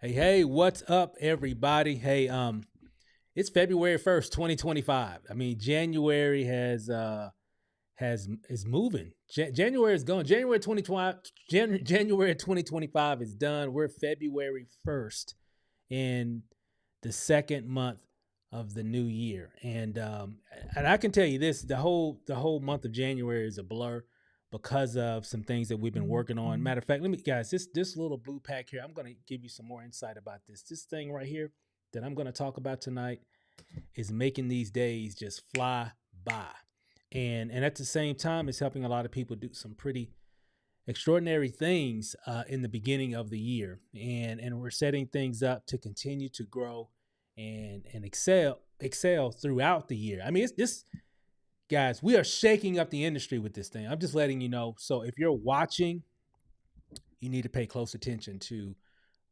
Hey, what's up, everybody? It's February 1st, 2025. I mean, January has is moving. January is gone. January 2025, January 2025 is done. We're February 1st in the second month of the new year. And I can tell you this, the whole month of January is a blur because of some things that we've been working on. Matter of fact, let me guys, this little blue pack here, I'm going to give you some more insight about this. This thing right here that I'm going to talk about tonight is making these days just fly by. And at the same time, it's helping a lot of people do some pretty extraordinary things in the beginning of the year, and we're setting things up to continue to grow and excel throughout the year. I mean, it's this guys, we are shaking up the industry with this thing. I'm just letting you know. So if you're watching, you need to pay close attention to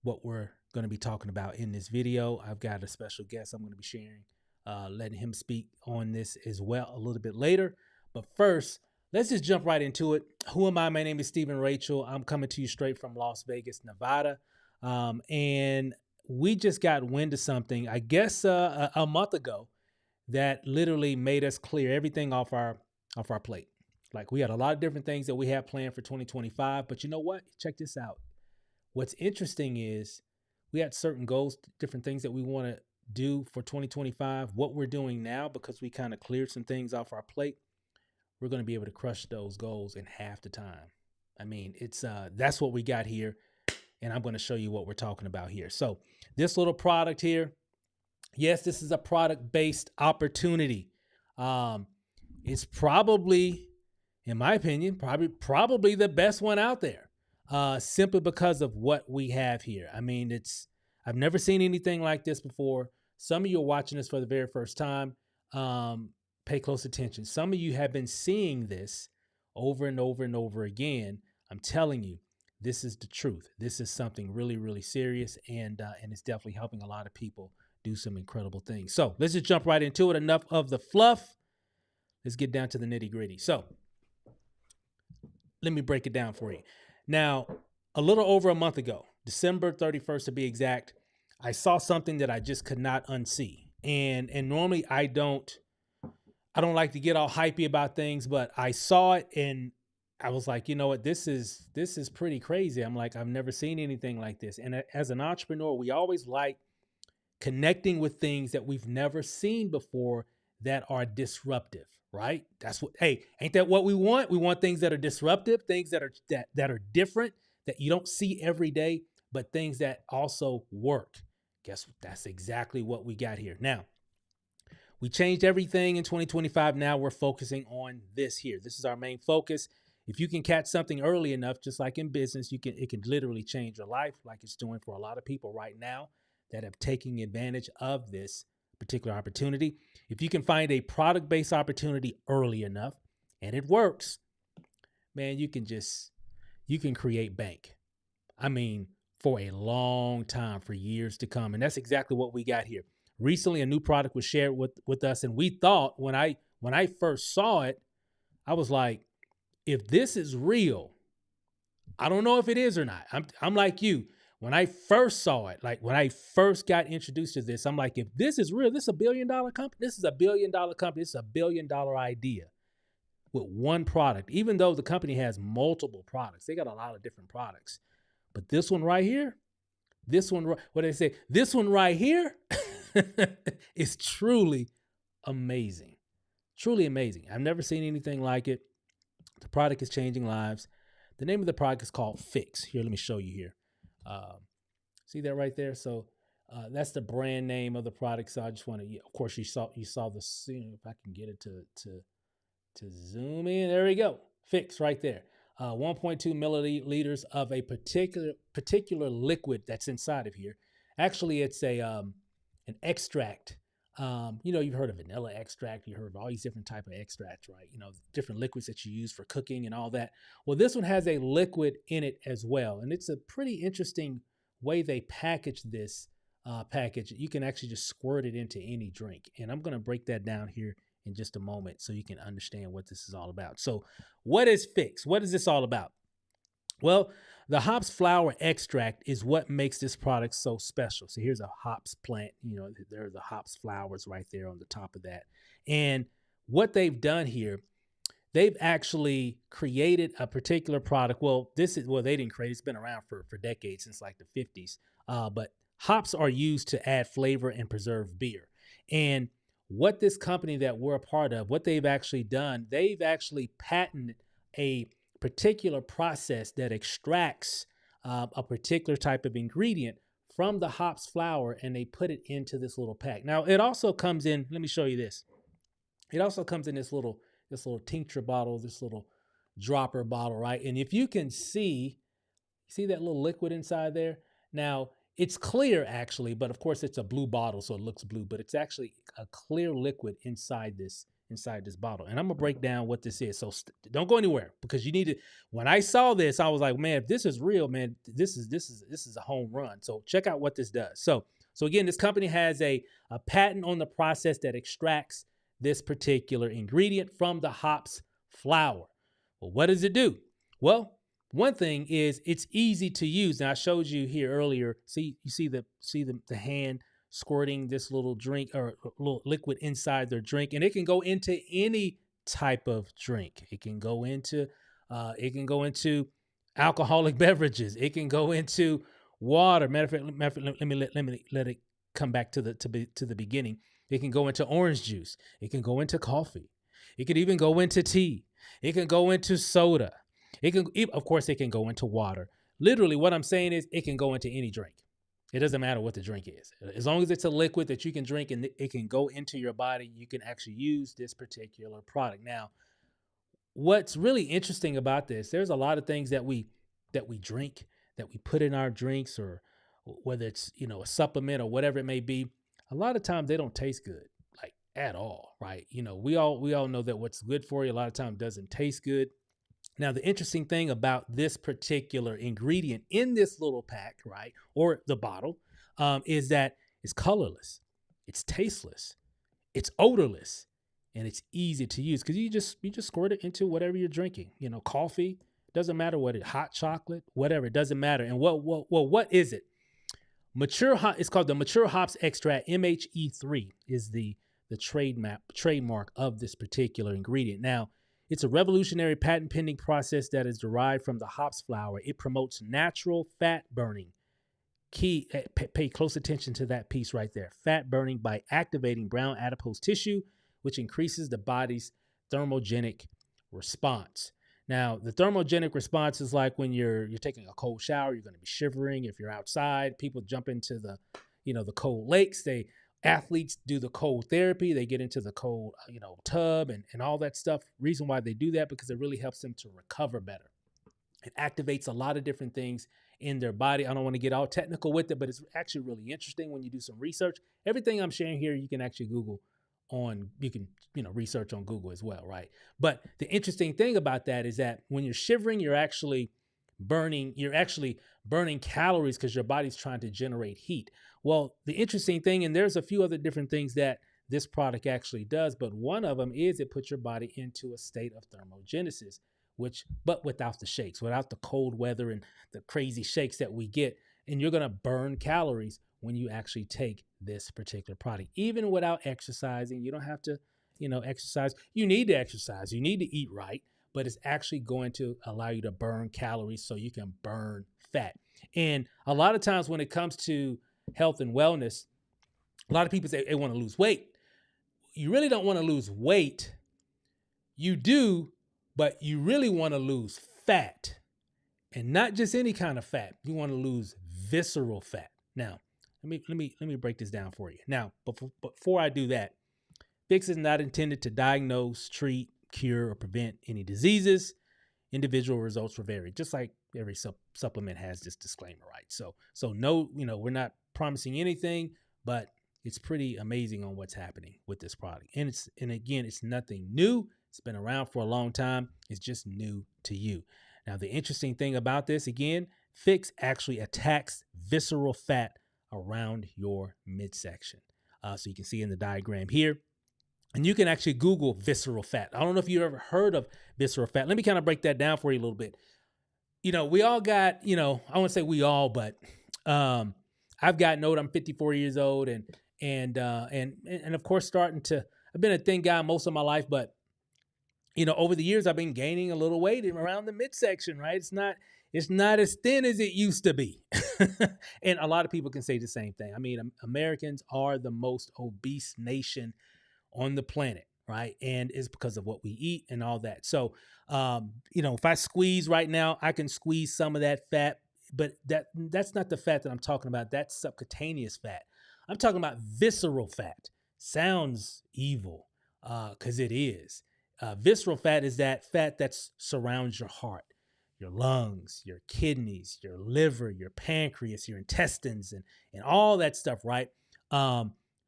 what we're going to be talking about in this video. I've got a special guest I'm going to be sharing, letting him speak on this as well a little bit later. But first, let's just jump right into it. Who am I? My name is Stephen Rachel. I'm coming to you straight from Las Vegas, Nevada. And we just got wind of something, I guess, a month ago that literally made us clear everything off our plate. Like, we had a lot of different things that we had planned for 2025, but you know what? Check this out. What's interesting is we had certain goals, different things that we want to do for 2025. What we're doing now, because we kind of cleared some things off our plate, we're going to be able to crush those goals in half the time. I mean, it's that's what we got here, and I'm going to show you what we're talking about here. So this little product here, yes, this is a product-based opportunity. It's probably, in my opinion, probably the best one out there, simply because of what we have here. I mean, I've never seen anything like this before. Some of you are watching this for the very first time. Pay close attention. Some of you have been seeing this over and over and over again. I'm telling you, this is the truth. This is something really, really serious, and it's definitely helping a lot of people do some incredible things. So let's just jump right into it. Enough of the fluff. Let's get down to the nitty gritty. So let me break it down for you. Now, a little over a month ago, December 31st to be exact, I saw something that I just could not unsee. And normally I don't like to get all hypey about things, but I saw it and I was like, you know what, this is pretty crazy. I'm like, I've never seen anything like this. And as an entrepreneur, we always like connecting with things that we've never seen before that are disruptive, right? That's what, hey, ain't that what we want? We want things that are disruptive, things that are different, that you don't see every day, but things that also work. Guess what? That's exactly what we got here. Now, we changed everything in 2025. Now we're focusing on this here. This is our main focus. If you can catch something early enough, just like in business, it can literally change your life, like it's doing for a lot of people right now that have taken advantage of this particular opportunity. If you can find a product-based opportunity early enough and it works, man, you can create bank. I mean, for a long time, for years to come. And that's exactly what we got here. Recently, a new product was shared with us, and we thought, when I first saw it, I was like, if this is real, I don't know if it is or not. I'm like you. When I first saw it, like when I first got introduced to this, I'm like, if this is real, this is $1 billion company. This is $1 billion company. This is $1 billion idea with one product. Even though the company has multiple products, they got a lot of different products. But this one right here, what they say, this one right here is truly amazing. Truly amazing. I've never seen anything like it. The product is changing lives. The name of the product is called Phix. Here, let me show you here. See that right there? So that's the brand name of the product. So I just want to, of course, you saw the scene. If I can get it to zoom in, there we go. Phix right there. 1.2 milliliters of a particular liquid that's inside of here. Actually, it's an extract. You've heard of vanilla extract. You heard of all these different type of extracts, right? Different liquids that you use for cooking and all that. Well, this one has a liquid in it as well. And it's a pretty interesting way they package this package. You can actually just squirt it into any drink. And I'm going to break that down here in just a moment so you can understand what this is all about. So what is Phix? What is this all about? Well, the hops flower extract is what makes this product so special. So here's a hops plant. There are the hops flowers right there on the top of that. And what they've done here, they've actually created a particular product. They didn't create it. It's been around for decades, since like the 50s. But hops are used to add flavor and preserve beer. And what this company that we're a part of, what they've actually done, they've actually patented a particular process that extracts a particular type of ingredient from the hops flower, and they put it into this little pack. Now, it also comes in, let me show you this. It also comes in this little tincture bottle, this little dropper bottle, right? And if you can see that little liquid inside there? Now, it's clear actually, but of course it's a blue bottle, so it looks blue, but it's actually a clear liquid inside this bottle. And I'm gonna break down what this is. So don't go anywhere, because you need to. When I saw this, I was like, man, if this is real, man, this is a home run. So check out what this does. So again, this company has a patent on the process that extracts this particular ingredient from the hops flower. Well, what does it do? Well, one thing is it's easy to use. Now I showed you here earlier. See the hand squirting this little drink or little liquid inside their drink, and it can go into any type of drink. It can go into alcoholic beverages. It can go into water. Matter of fact, let it come back to the beginning. It can go into orange juice. It can go into coffee. It could even go into tea. It can go into soda. Of course, it can go into water. Literally, what I'm saying is it can go into any drink. It doesn't matter what the drink is. As long as it's a liquid that you can drink and it can go into your body, you can actually use this particular product. Now, what's really interesting about this, there's a lot of things that we drink, that we put in our drinks, or whether it's, a supplement or whatever it may be. A lot of times they don't taste good, like at all, right? We all know that what's good for you a lot of times doesn't taste good. Now, the interesting thing about this particular ingredient in this little pack, right, or the bottle, is that it's colorless, it's tasteless, it's odorless, and it's easy to use, because you just squirt it into whatever you're drinking. Coffee, doesn't matter what it, hot chocolate, whatever, it doesn't matter. And what is it? It's called the Mature Hops Extract. MHE3 is the trademark of this particular ingredient. Now, it's a revolutionary patent pending process that is derived from the hops flower. It promotes natural fat burning. Pay close attention to that piece right there. Fat burning by activating brown adipose tissue, which increases the body's thermogenic response. Now, the thermogenic response is like when you're taking a cold shower, you're going to be shivering. If you're outside, people jump into the cold lakes. Athletes do the cold therapy. They get into the cold, tub and all that stuff. Reason why they do that, because it really helps them to recover better. It activates a lot of different things in their body. I don't want to get all technical with it, but it's actually really interesting when you do some research. Everything I'm sharing here, you can actually research on Google as well, right? But the interesting thing about that is that when you're shivering, you're actually burning calories, because your body's trying to generate heat. Well, the interesting thing, and there's a few other different things that this product actually does, but one of them is it puts your body into a state of thermogenesis, but without the shakes, without the cold weather and the crazy shakes that we get. And you're going to burn calories when you actually take this particular product, even without exercising. You don't have to, exercise. You need to exercise. You need to eat right, but it's actually going to allow you to burn calories so you can burn fat. And a lot of times when it comes to health and wellness, a lot of people say they want to lose weight. You really don't want to lose weight. You do, but you really want to lose fat, and not just any kind of fat. You want to lose visceral fat. Now, let me break this down for you. Now, before I do that, Phix is not intended to diagnose, treat, cure, or prevent any diseases. Individual results will vary, just like every supplement has this disclaimer, right? So no, we're not promising anything, but it's pretty amazing on what's happening with this product. And again, it's nothing new. It's been around for a long time. It's just new to you. Now, the interesting thing about this, again, Phix actually attacks visceral fat around your midsection. So you can see in the diagram here. And you can actually Google visceral fat. I don't know if you've ever heard of visceral fat. Let me kind of break that down for you a little bit. we all got, I won't say we all, but I've gotten old. I'm 54 years old, and of course, I've been a thin guy most of my life, but over the years, I've been gaining a little weight around the midsection, right? It's not as thin as it used to be. And a lot of people can say the same thing. I mean, Americans are the most obese nation on the planet, right? And it's because of what we eat and all that. So, if I squeeze right now, I can squeeze some of that fat, but that's not the fat that I'm talking about. That's subcutaneous fat. I'm talking about visceral fat. Sounds evil, because it is. Visceral fat is that fat that surrounds your heart, your lungs, your kidneys, your liver, your pancreas, your intestines, and all that stuff, right?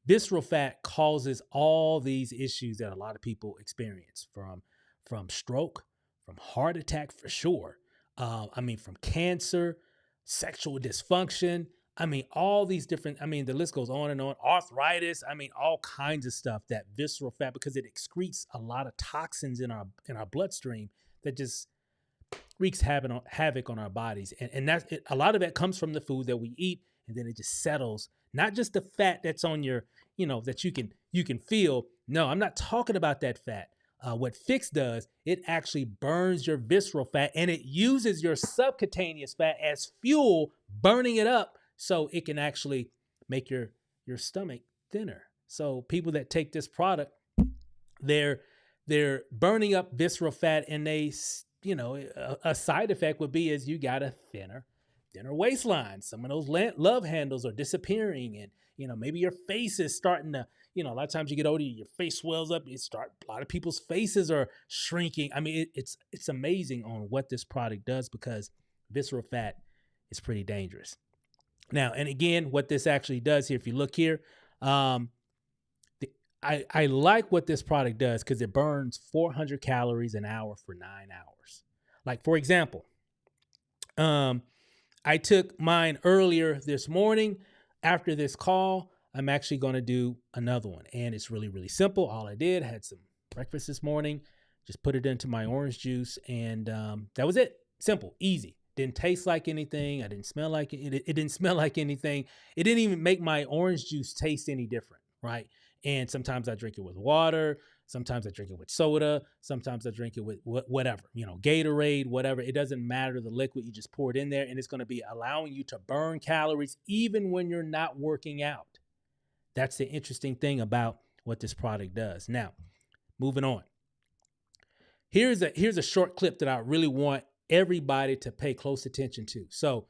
Visceral fat causes all these issues that a lot of people experience, from stroke, from heart attack for sure. From cancer, sexual dysfunction. All these different, the list goes on and on. Arthritis, all kinds of stuff, that visceral fat, because it excretes a lot of toxins in our bloodstream that just wreaks havoc on our bodies. And that's it. A lot of that comes from the food that we eat, and then it just settles. Not just the fat that's on your, that you can feel. No, I'm not talking about that fat. What Phix does, it actually burns your visceral fat, and it uses your subcutaneous fat as fuel, burning it up so it can actually make your stomach thinner. So people that take this product, they're burning up visceral fat, and a side effect would be is you got a thinner waistline. Some of those love handles are disappearing, and maybe your face is starting to, a lot of times you get older, your face swells up. A lot of people's faces are shrinking. It's amazing on what this product does, because visceral fat is pretty dangerous. Now, and again, what this actually does here, if you look here, I like what this product does, because it burns 400 calories an hour for 9 hours. Like, for example, I took mine earlier this morning. After this call, I'm actually going to do another one. And it's really, really simple. All I did, had some breakfast this morning, just put it into my orange juice, and that was it. Simple, easy. Didn't taste like anything. I didn't smell like it. It didn't smell like anything. It didn't even make my orange juice taste any different, right? And sometimes I drink it with water. Sometimes I drink it with soda. Sometimes I drink it with whatever, Gatorade, whatever. It doesn't matter the liquid. You just pour it in there, and it's going to be allowing you to burn calories even when you're not working out. That's the interesting thing about what this product does. Now, moving on. Here's a short clip that I really want everybody to pay close attention to. So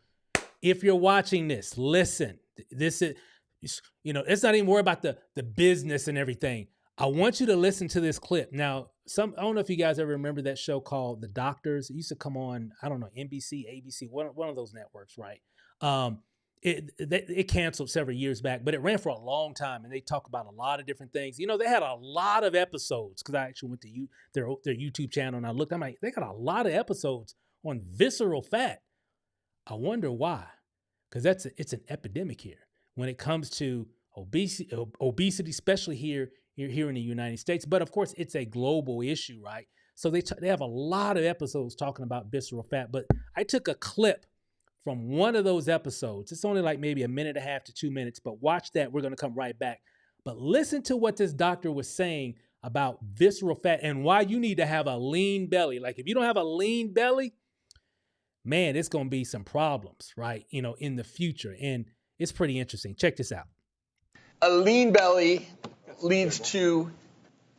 if you're watching this, listen. This is, it's not even worry about the business and everything. I want you to listen to this clip. Now, I don't know if you guys ever remember that show called The Doctors. It used to come on, I don't know, NBC, ABC, one of those networks, right? It canceled several years back, but it ran for a long time, and they talk about a lot of different things. They had a lot of episodes, because I actually went to their YouTube channel, and I looked. I'm like, they got a lot of episodes on visceral fat. I wonder why, because it's an epidemic here when it comes to obesity, especially here in the United States. But of course, it's a global issue, right? So they have a lot of episodes talking about visceral fat. But I took a clip from one of those episodes. It's only like maybe 1.5 to 2 minutes, but watch that. We're going to come right back. But listen to what this doctor was saying about visceral fat and why you need to have a lean belly. Like, if you don't have a lean belly, man, it's going to be some problems, right? In the future. And it's pretty interesting. Check this out. A lean belly leads to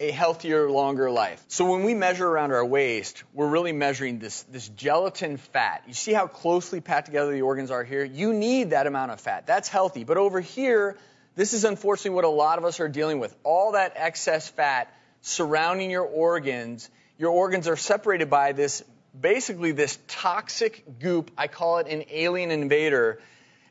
a healthier, longer life. So when we measure around our waist, we're really measuring this gelatin fat. You see how closely packed together the organs are here? You need that amount of fat. That's healthy. But over here, this is unfortunately what a lot of us are dealing with. All that excess fat surrounding your organs. Your organs are separated by basically this toxic goop. I call it an alien invader.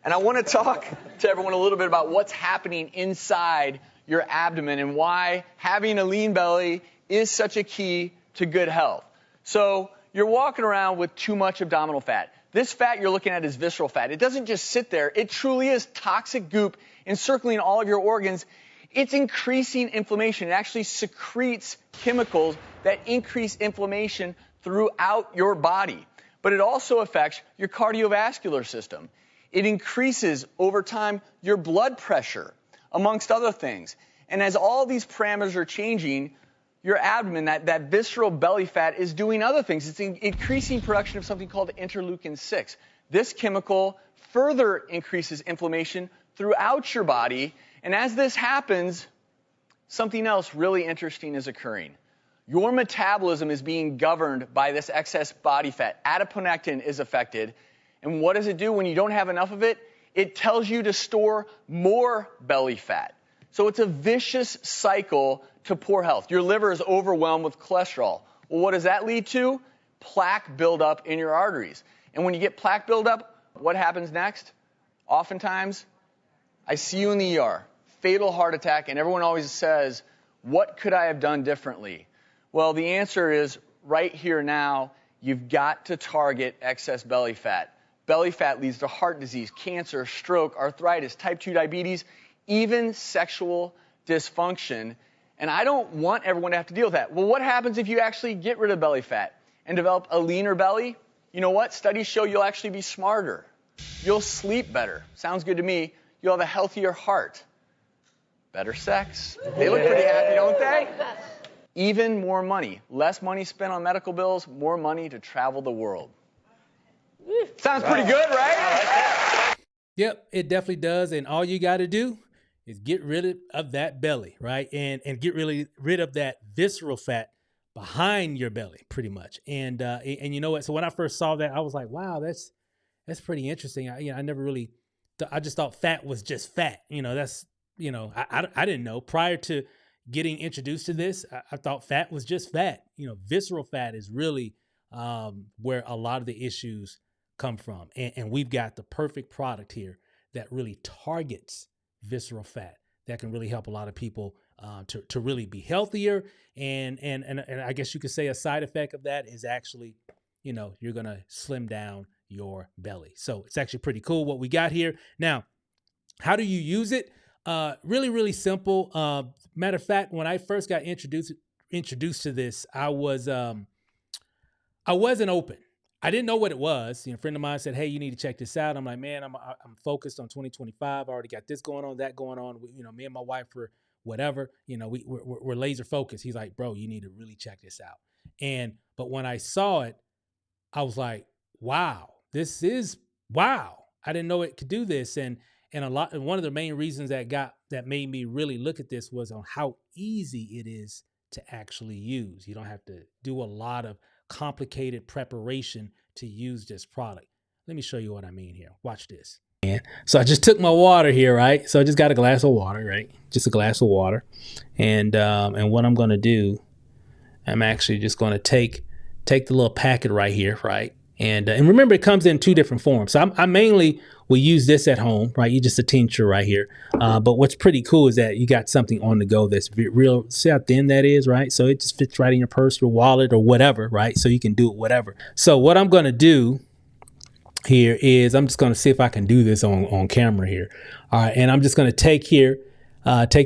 And I want to talk to everyone a little bit about what's happening inside your abdomen and why having a lean belly is such a key to good health. So you're walking around with too much abdominal fat. This fat you're looking at is visceral fat. It doesn't just sit there. It truly is toxic goop encircling all of your organs. It's increasing inflammation. It actually secretes chemicals that increase inflammation throughout your body. but it also affects your cardiovascular system. It increases, over time, your blood pressure, amongst other things. And as all these parameters are changing, your abdomen, that visceral belly fat, is doing other things. It's increasing production of something called interleukin-6. This chemical further increases inflammation throughout your body. And as this happens, something else really interesting is occurring. Your metabolism is being governed by this excess body fat. Adiponectin is affected. And what does it do when you don't have enough of it? It tells you to store more belly fat. So it's a vicious cycle to poor health. Your liver is overwhelmed with cholesterol. Well, what does that lead to? Plaque buildup in your arteries. And when you get plaque buildup, what happens next? Oftentimes, I see you in the ER, fatal heart attack, and everyone always says, what could I have done differently? Well, the answer is right here now, you've got to target excess belly fat. Belly fat leads to heart disease, cancer, stroke, arthritis, type 2 diabetes, even sexual dysfunction. And I don't want everyone to have to deal with that. Well, what happens if you actually get rid of belly fat and develop a leaner belly? You know what? Studies show you'll actually be smarter. You'll sleep better. Sounds good to me. You'll have a healthier heart. Better sex. They look pretty happy, don't they? Even more money. Less money spent on medical bills, more money to travel the world. Sounds pretty good, right? Yep, it definitely does. And all you got to do is get rid of that belly, right? And get really rid of that visceral fat behind your belly, pretty much. And you know what? So when I first saw that, I was like, wow, that's pretty interesting. I never really, I just thought fat was just fat. I didn't know. Prior to getting introduced to this, I thought fat was just fat. Visceral fat is really where a lot of the issues come from. And we've got the perfect product here that really targets visceral fat that can really help a lot of people to really be healthier. And I guess you could say a side effect of that is actually, you're going to slim down your belly. So it's actually pretty cool what we got here. Now, how do you use it? Really, really simple. Matter of fact, when I first got introduced to this, I wasn't open. I didn't know what it was. A friend of mine said, "Hey, you need to check this out." I'm like, "Man, I'm focused on 2025. I already got this going on, that going on. Me and my wife were whatever. We're laser focused." He's like, "Bro, you need to really check this out." But when I saw it, I was like, "Wow, wow! I didn't know it could do this." And one of the main reasons that made me really look at this was on how easy it is to actually use. You don't have to do a lot of complicated preparation to use this product. Let me show you what I mean here. Watch this. So I just took my water here, right? So I just got a glass of water, right? Just a glass of water. And what I'm going to do, I'm actually just going to take the little packet right here, right? And remember, it comes in two different forms. So I mainly will use this at home, right? You just a tincture right here. But what's pretty cool is that you got something on the go that's real. See how thin that is, right? So it just fits right in your purse or wallet or whatever, right? So you can do it whatever. So what I'm going to do here is I'm just going to see if I can do this on camera here. All right. And I'm just going to take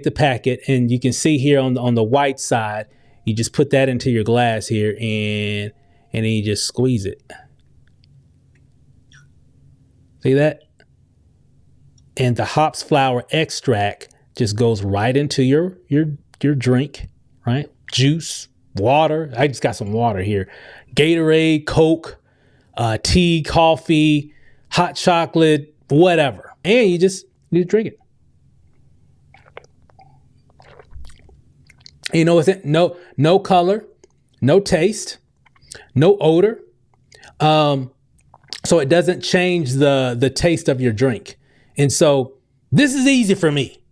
the packet, and you can see here on the white side, you just put that into your glass here, and then you just squeeze it. See that? And the hops flower extract just goes right into your drink, right? Juice, water. I just got some water here. Gatorade, Coke, tea, coffee, hot chocolate, whatever. And you just drink it. You know what's it? No color, no taste, no odor. So it doesn't change the taste of your drink. And so this is easy for me.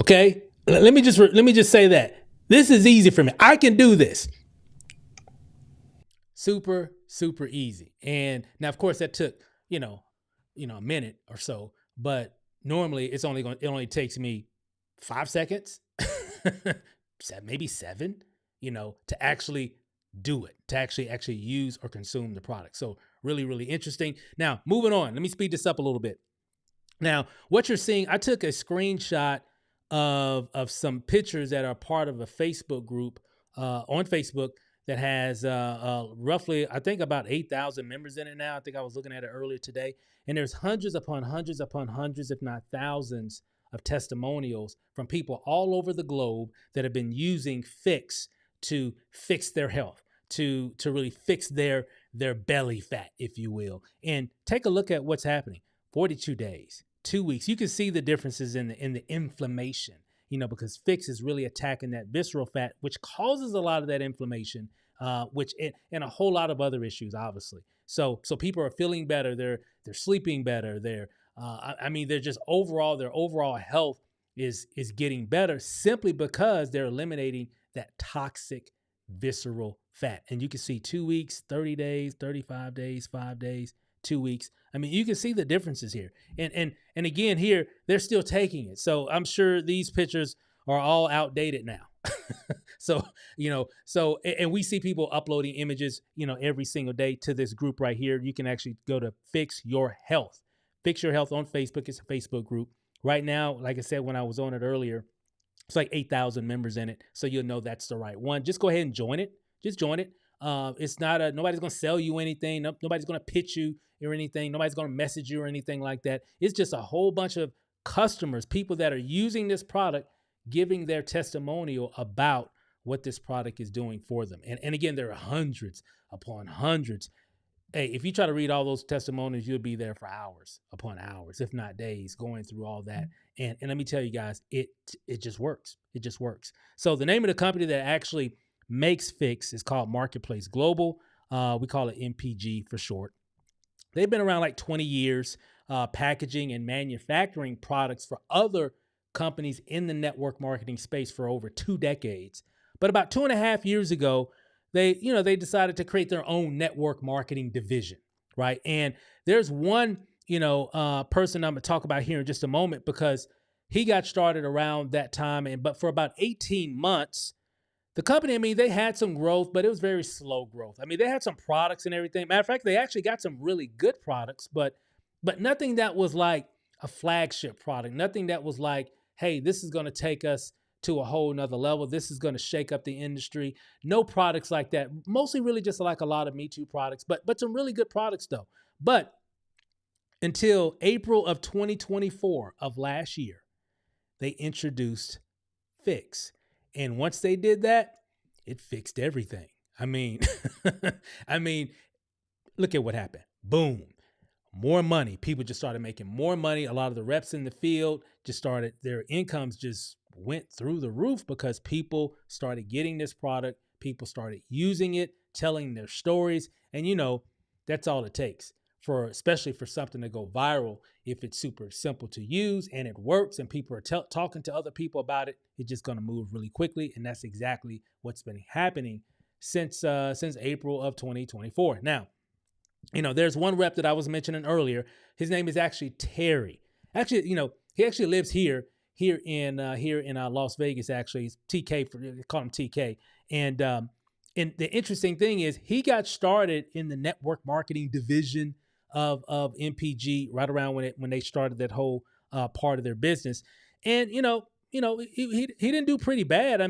Okay? Let me just say that. This is easy for me. I can do this. Super, super easy. And now, of course, that took, a minute or so, but normally it only takes me 5 seconds, maybe 7, to actually do it, to actually use or consume the product. So really, really interesting. Now, moving on, let me speed this up a little bit. Now, what you're seeing, I took a screenshot of some pictures that are part of a Facebook group on Facebook that has roughly, I think, about 8,000 members in it now. I think I was looking at it earlier today. And there's hundreds upon hundreds upon hundreds, if not thousands, of testimonials from people all over the globe that have been using Phix to fix their health, to really fix their belly fat, if you will. And take a look at what's happening. 42 days, 2 weeks. You can see the differences in the inflammation, because Phix is really attacking that visceral fat, which causes a lot of that inflammation, and a whole lot of other issues, obviously. So people are feeling better. They're sleeping better. They're just their overall health is getting better simply because they're eliminating that toxic visceral fat. And you can see 2 weeks, 30 days, 35 days, 5 days, 2 weeks. You can see the differences here. And again, here, they're still taking it. So I'm sure these pictures are all outdated now. And we see people uploading images, every single day to this group right here. You can actually go to Fix Your Health. Fix Your Health on Facebook. It's a Facebook group. Right now, like I said, when I was on it earlier, it's like 8,000 members in it. So you'll know that's the right one. Just go ahead and join it. Just join it. It's not nobody's going to sell you anything. Nobody's going to pitch you or anything. Nobody's going to message you or anything like that. It's just a whole bunch of customers, people that are using this product, giving their testimonial about what this product is doing for them. And again, there are hundreds upon hundreds. Hey, if you try to read all those testimonials, you'll be there for hours upon hours, if not days, going through all that. And let me tell you guys, it just works. It just works. So the name of the company that actually makes Phix is called Marketplace Global. We call it MPG for short. They've been around like 20 years, packaging and manufacturing products for other companies in the network marketing space for over 2 decades. But about 2.5 years ago, they decided to create their own network marketing division, right? And there's one, person I'm gonna talk about here in just a moment, because he got started around that time. But for about 18 months, the company, they had some growth, but it was very slow growth. They had some products and everything. Matter of fact, they actually got some really good products, but nothing that was like a flagship product. Nothing that was like, hey, this is going to take us to a whole nother level. This is going to shake up the industry. No products like that. Mostly really just like a lot of Me Too products, but some really good products though. But until April of 2024 of last year, they introduced Phix. And once they did that, it fixed everything. Look at what happened. Boom. More money. People just started making more money. A lot of the reps in the field their incomes just went through the roof because people started getting this product. People started using it, telling their stories. And that's all it takes especially for something to go viral. If it's super simple to use and it works and people are talking to other people about it, it's just going to move really quickly. And that's exactly what's been happening since April of 2024. Now, there's one rep that I was mentioning earlier. His name is actually Terry. Actually, he actually lives here in Las Vegas. Actually, it's TK. They call him TK. And the interesting thing is, he got started in the network marketing division of MPG right around when they started that whole part of their business. And he didn't do pretty bad.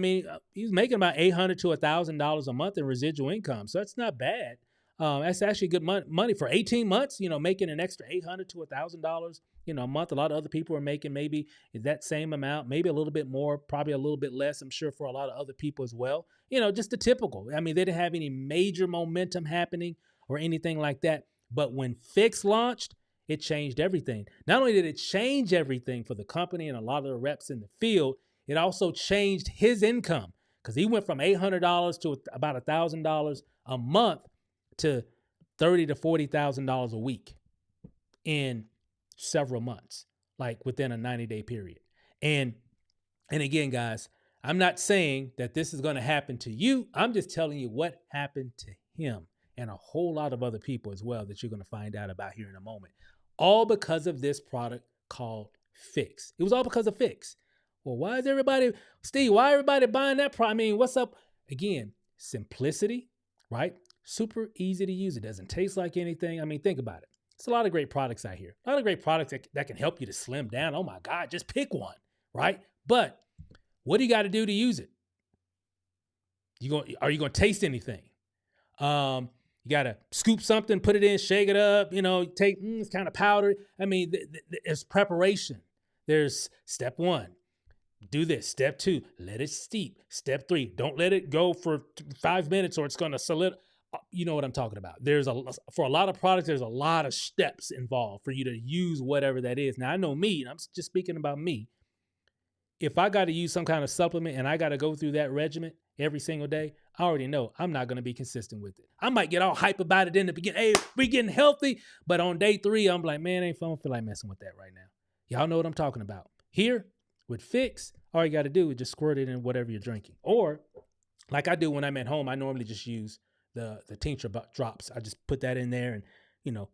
He was making about $800 to $1,000 a month in residual income, so that's not bad. That's actually good money for 18 months. Making an extra $800 to $1,000 a month. A lot of other people are making maybe that same amount, maybe a little bit more, probably a little bit less, I'm sure, for a lot of other people as well. Just the typical. They didn't have any major momentum happening or anything like that. But when Phix launched, it changed everything. Not only did it change everything for the company and a lot of the reps in the field, it also changed his income, because he went from $800 to about $1,000 a month to $30,000 to $40,000 a week in several months, like within a 90-day period. And again, guys, I'm not saying that this is going to happen to you. I'm just telling you what happened to him and a whole lot of other people as well that you're going to find out about here in a moment. All because of this product called Phix. It was all because of Phix. Well, why is everybody buying that product? What's up? Again, simplicity, right? Super easy to use. It doesn't taste like anything. Think about it. It's a lot of great products out here. A lot of great products that can help you to slim down. Oh my God, just pick one, right? But what do you got to do to use it? Are you going to taste anything? You got to scoop something, put it in, shake it up, take, it's kind of powdery. I mean, it's preparation. There's step 1, do this. Step 2, let it steep. Step 3, don't let it go for 5 minutes or it's going to solidify. You know what I'm talking about. For a lot of products, there's a lot of steps involved for you to use whatever that is. Now, I know me, and I'm just speaking about me. If I got to use some kind of supplement and I got to go through that regimen every single day, I already know I'm not going to be consistent with it. I might get all hype about it in the beginning. Hey, we getting healthy. But on day 3, I'm like, man, I don't feel like messing with that right now. Y'all know what I'm talking about. Here with Phix, all you got to do is just squirt it in whatever you're drinking. Or like I do when I'm at home, I normally just use the tincture drops. I just put that in there and,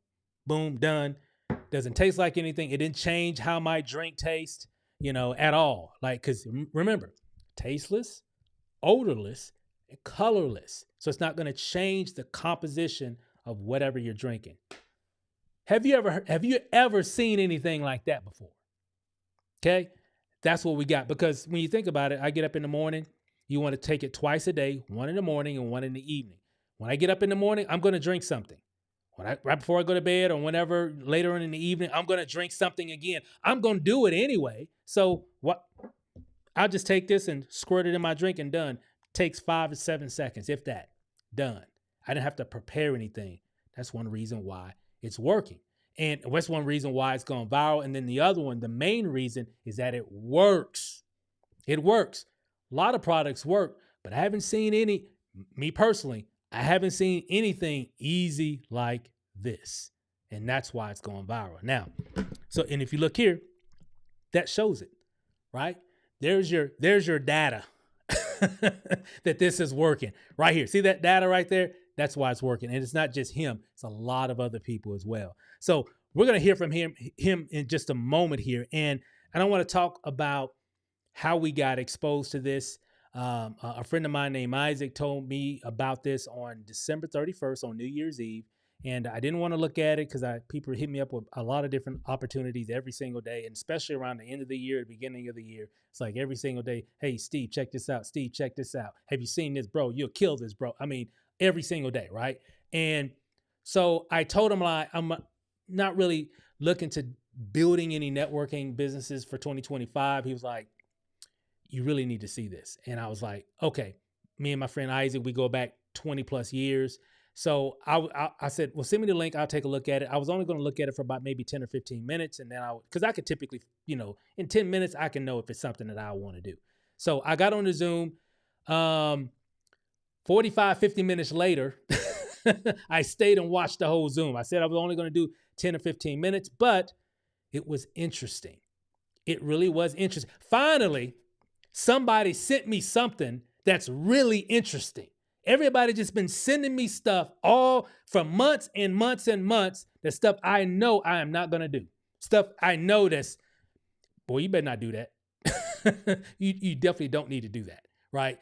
boom, done. Doesn't taste like anything. It didn't change how my drink tastes, at all. Like, because remember, tasteless, odorless, and colorless. So it's not going to change the composition of whatever you're drinking. Have you ever seen anything like that before? Okay, that's what we got. Because when you think about it, I get up in the morning. You want to take it twice a day, one in the morning and one in the evening. When I get up in the morning, I'm going to drink something. Right before I go to bed or whenever later on in the evening, I'm going to drink something again. I'm going to do it anyway. So what? I'll just take this and squirt it in my drink and done. Takes 5 to 7 seconds, if that. Done. I didn't have to prepare anything. That's one reason why it's working. And that's one reason why it's gone viral. And then the other one, the main reason is that it works. It works. A lot of products work, but I haven't seen any, me personally, I haven't seen anything easy like this. And that's why it's going viral. Now, and if you look here, that shows it, right? There's your data that this is working right here. See that data right there? That's why it's working. And it's not just him. It's a lot of other people as well. So we're going to hear from him in just a moment here. And I want to talk about how we got exposed to this. A friend of mine named Isaac told me about this on December 31st on New Year's Eve. And I didn't want to look at it because people hit me up with a lot of different opportunities every single day. And especially around the end of the year, the beginning of the year, it's like every single day, hey, Steve, check this out. Steve, check this out. Have you seen this, bro? You'll kill this, bro. I mean, every single day, right? And so I told him I'm not really looking to building any networking businesses for 2025. He was like, you really need to see this. And I was like, okay, me and my friend Isaac, we go back 20 plus years. So I said, well, send me the link. I'll take a look at it. I was only going to look at it for about maybe 10 or 15 minutes. And then because I could typically, in 10 minutes, I can know if it's something that I want to do. So I got on the Zoom. 45, 50 minutes later, I stayed and watched the whole Zoom. I said I was only going to do 10 or 15 minutes, but it was interesting. It really was interesting. Finally, somebody sent me something that's really interesting. Everybody just been sending me stuff all for months and months and months. The stuff I know I am not going to do. Stuff I know that's, boy, you better not do that. you definitely don't need to do that, right?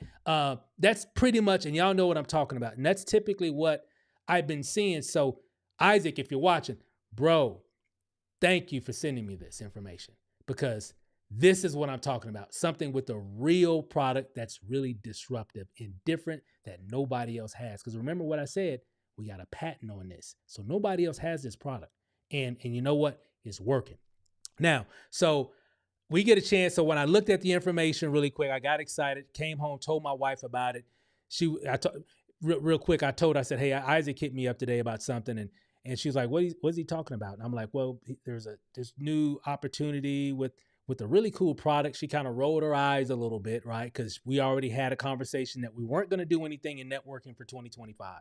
That's pretty much, and y'all know what I'm talking about. And that's typically what I've been seeing. So Isaac, if you're watching, bro, thank you for sending me this information because this is what I'm talking about. Something with a real product that's really disruptive and different that nobody else has. Because remember what I said, we got a patent on this. So nobody else has this product. And you know what? It's working. Now, so we get a chance. So when I looked at the information really quick, I got excited, came home, told my wife about it. Real quick, I said, hey, Isaac hit me up today about something. And she was like, what's he talking about? And I'm like, well, there's this new opportunity with a really cool product. She kind of rolled her eyes a little bit, right? Because we already had a conversation that we weren't going to do anything in networking for 2025.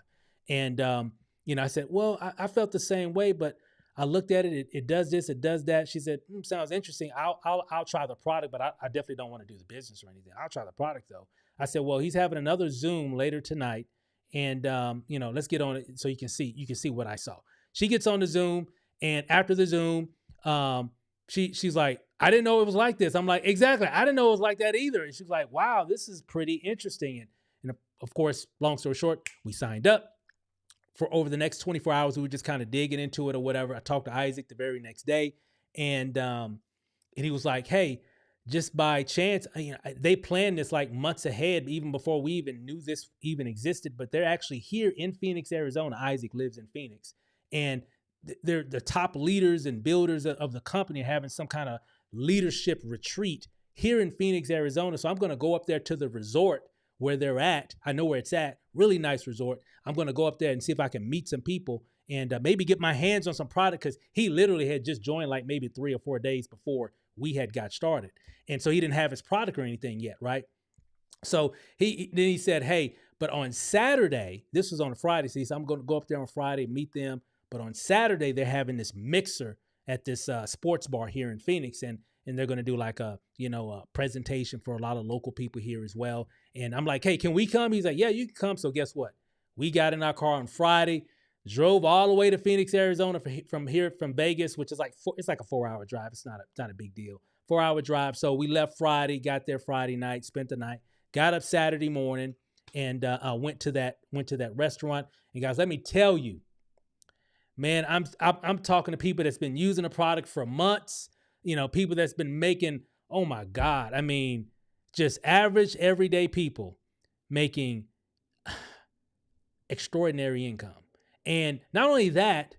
And, I said, well, I felt the same way, but I looked at it. It does this, it does that. She said, sounds interesting. I'll try the product, but I definitely don't want to do the business or anything. I'll try the product though. I said, well, he's having another Zoom later tonight. And, let's get on it so you can see what I saw. She gets on the Zoom, and after the Zoom, she's like, I didn't know it was like this. I'm like, exactly. I didn't know it was like that either. And she's like, wow, this is pretty interesting. And of course, long story short, we signed up. For over the next 24 hours, we were just kind of digging into it or whatever. I talked to Isaac the very next day, and he was like, hey, just by chance, they planned this like months ahead, even before we even knew this even existed. But they're actually here in Phoenix, Arizona. Isaac lives in Phoenix, and they're the top leaders and builders of the company having some kind of leadership retreat here in Phoenix, Arizona. So I'm going to go up there to the resort where they're at. I know where it's at. Really nice resort. I'm going to go up there and see if I can meet some people and maybe get my hands on some product, because he literally had just joined like maybe 3 or 4 days before we had got started. And so he didn't have his product or anything yet, right? So he said, hey, but on Saturday, this was on a Friday, so he said, I'm going to go up there on Friday, meet them. But on Saturday, they're having this mixer at this sports bar here in Phoenix, and they're going to do like a presentation for a lot of local people here as well. And I'm like, hey, can we come? He's like, yeah, you can come. So guess what? We got in our car on Friday, drove all the way to Phoenix, Arizona from Vegas, which is like it's like a 4-hour drive. It's not a big deal. 4-hour drive. So we left Friday, got there Friday night, spent the night, got up Saturday morning, and went to that restaurant. And guys, let me tell you, man, I'm talking to people that's been using the product for months. People that's been making, oh my God, I mean, just average everyday people making extraordinary income. And not only that,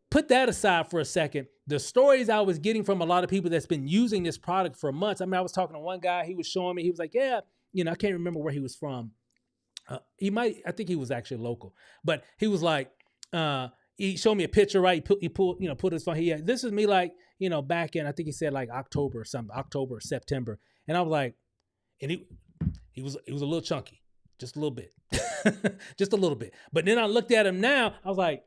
put that aside for a second. The stories I was getting from a lot of people that's been using this product for months. I mean, I was talking to one guy, he was showing me, he was like, yeah, I can't remember where he was from. I think he was actually local, but he was like, he showed me a picture, right? He put his phone. This is me like, back in, I think he said like October or September. And I was like, and he was a little chunky, just a little bit, just a little bit. But then I looked at him now, I was like,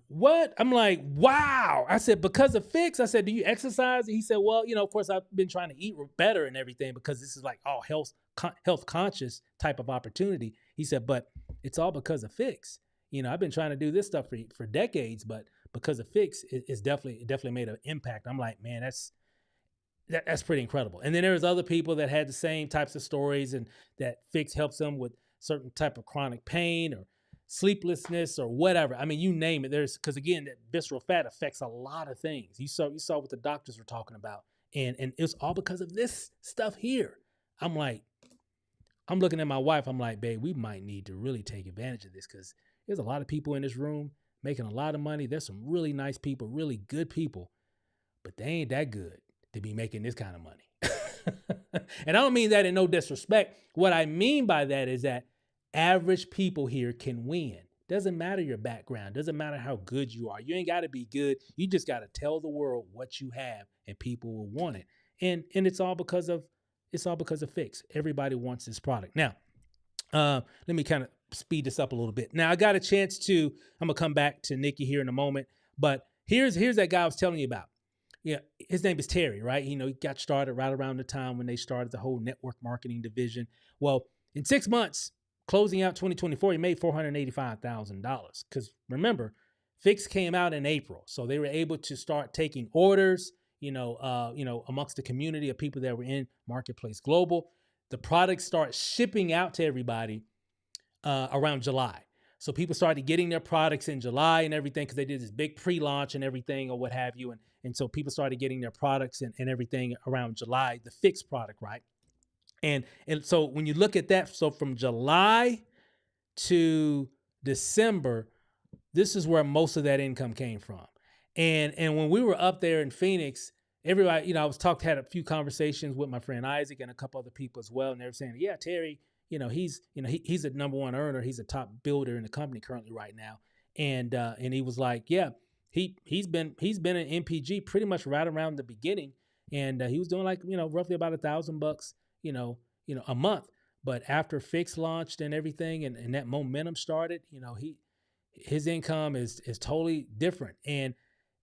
what? I'm like, wow. I said, because of Phix. I said, do you exercise? He said, well, of course I've been trying to eat better and everything, because this is like all health conscious type of opportunity. He said, but it's all because of Phix. I've been trying to do this stuff for decades, but because of Phix, it definitely made an impact. I'm like, man, that's pretty incredible. And then there's other people that had the same types of stories, and that Phix helps them with certain type of chronic pain or sleeplessness or whatever. I mean, you name it. Because again, that visceral fat affects a lot of things. You saw what the doctors were talking about, and it's all because of this stuff here. I'm looking at my wife. I'm like, babe, we might need to really take advantage of this, because there's a lot of people in this room making a lot of money. There's some really nice people, really good people, but they ain't that good to be making this kind of money. And I don't mean that in no disrespect. What I mean by that is that average people here can win. Doesn't matter your background. Doesn't matter how good you are. You ain't got to be good. You just got to tell the world what you have, and people will want it. And it's all because of Phix. Everybody wants this product. Now, let me kind of speed this up a little bit. Now, I got a chance to, I'm going to come back to Nikki here in a moment, but here's that guy I was telling you about. Yeah, his name is Terry, right? He got started right around the time when they started the whole network marketing division. Well, in 6 months, closing out 2024, he made $485,000. Because remember, Phix came out in April, so they were able to start taking orders, amongst the community of people that were in Marketplace Global. The product starts shipping out to everybody around July. So people started getting their products in July and everything, because they did this big pre-launch and everything or what have you. And so people started getting their products and everything around July, the Phix product, right? And so when you look at that, so from July to December, this is where most of that income came from. And when we were up there in Phoenix, everybody, I had a few conversations with my friend Isaac and a couple other people as well. And they were saying, yeah, Terry, he's a number one earner. He's a top builder in the company currently right now. And he was like, yeah, he's been an MPG pretty much right around the beginning. And he was doing like, roughly about $1,000, a month. But after Phix launched and everything, and that momentum started, his income is totally different.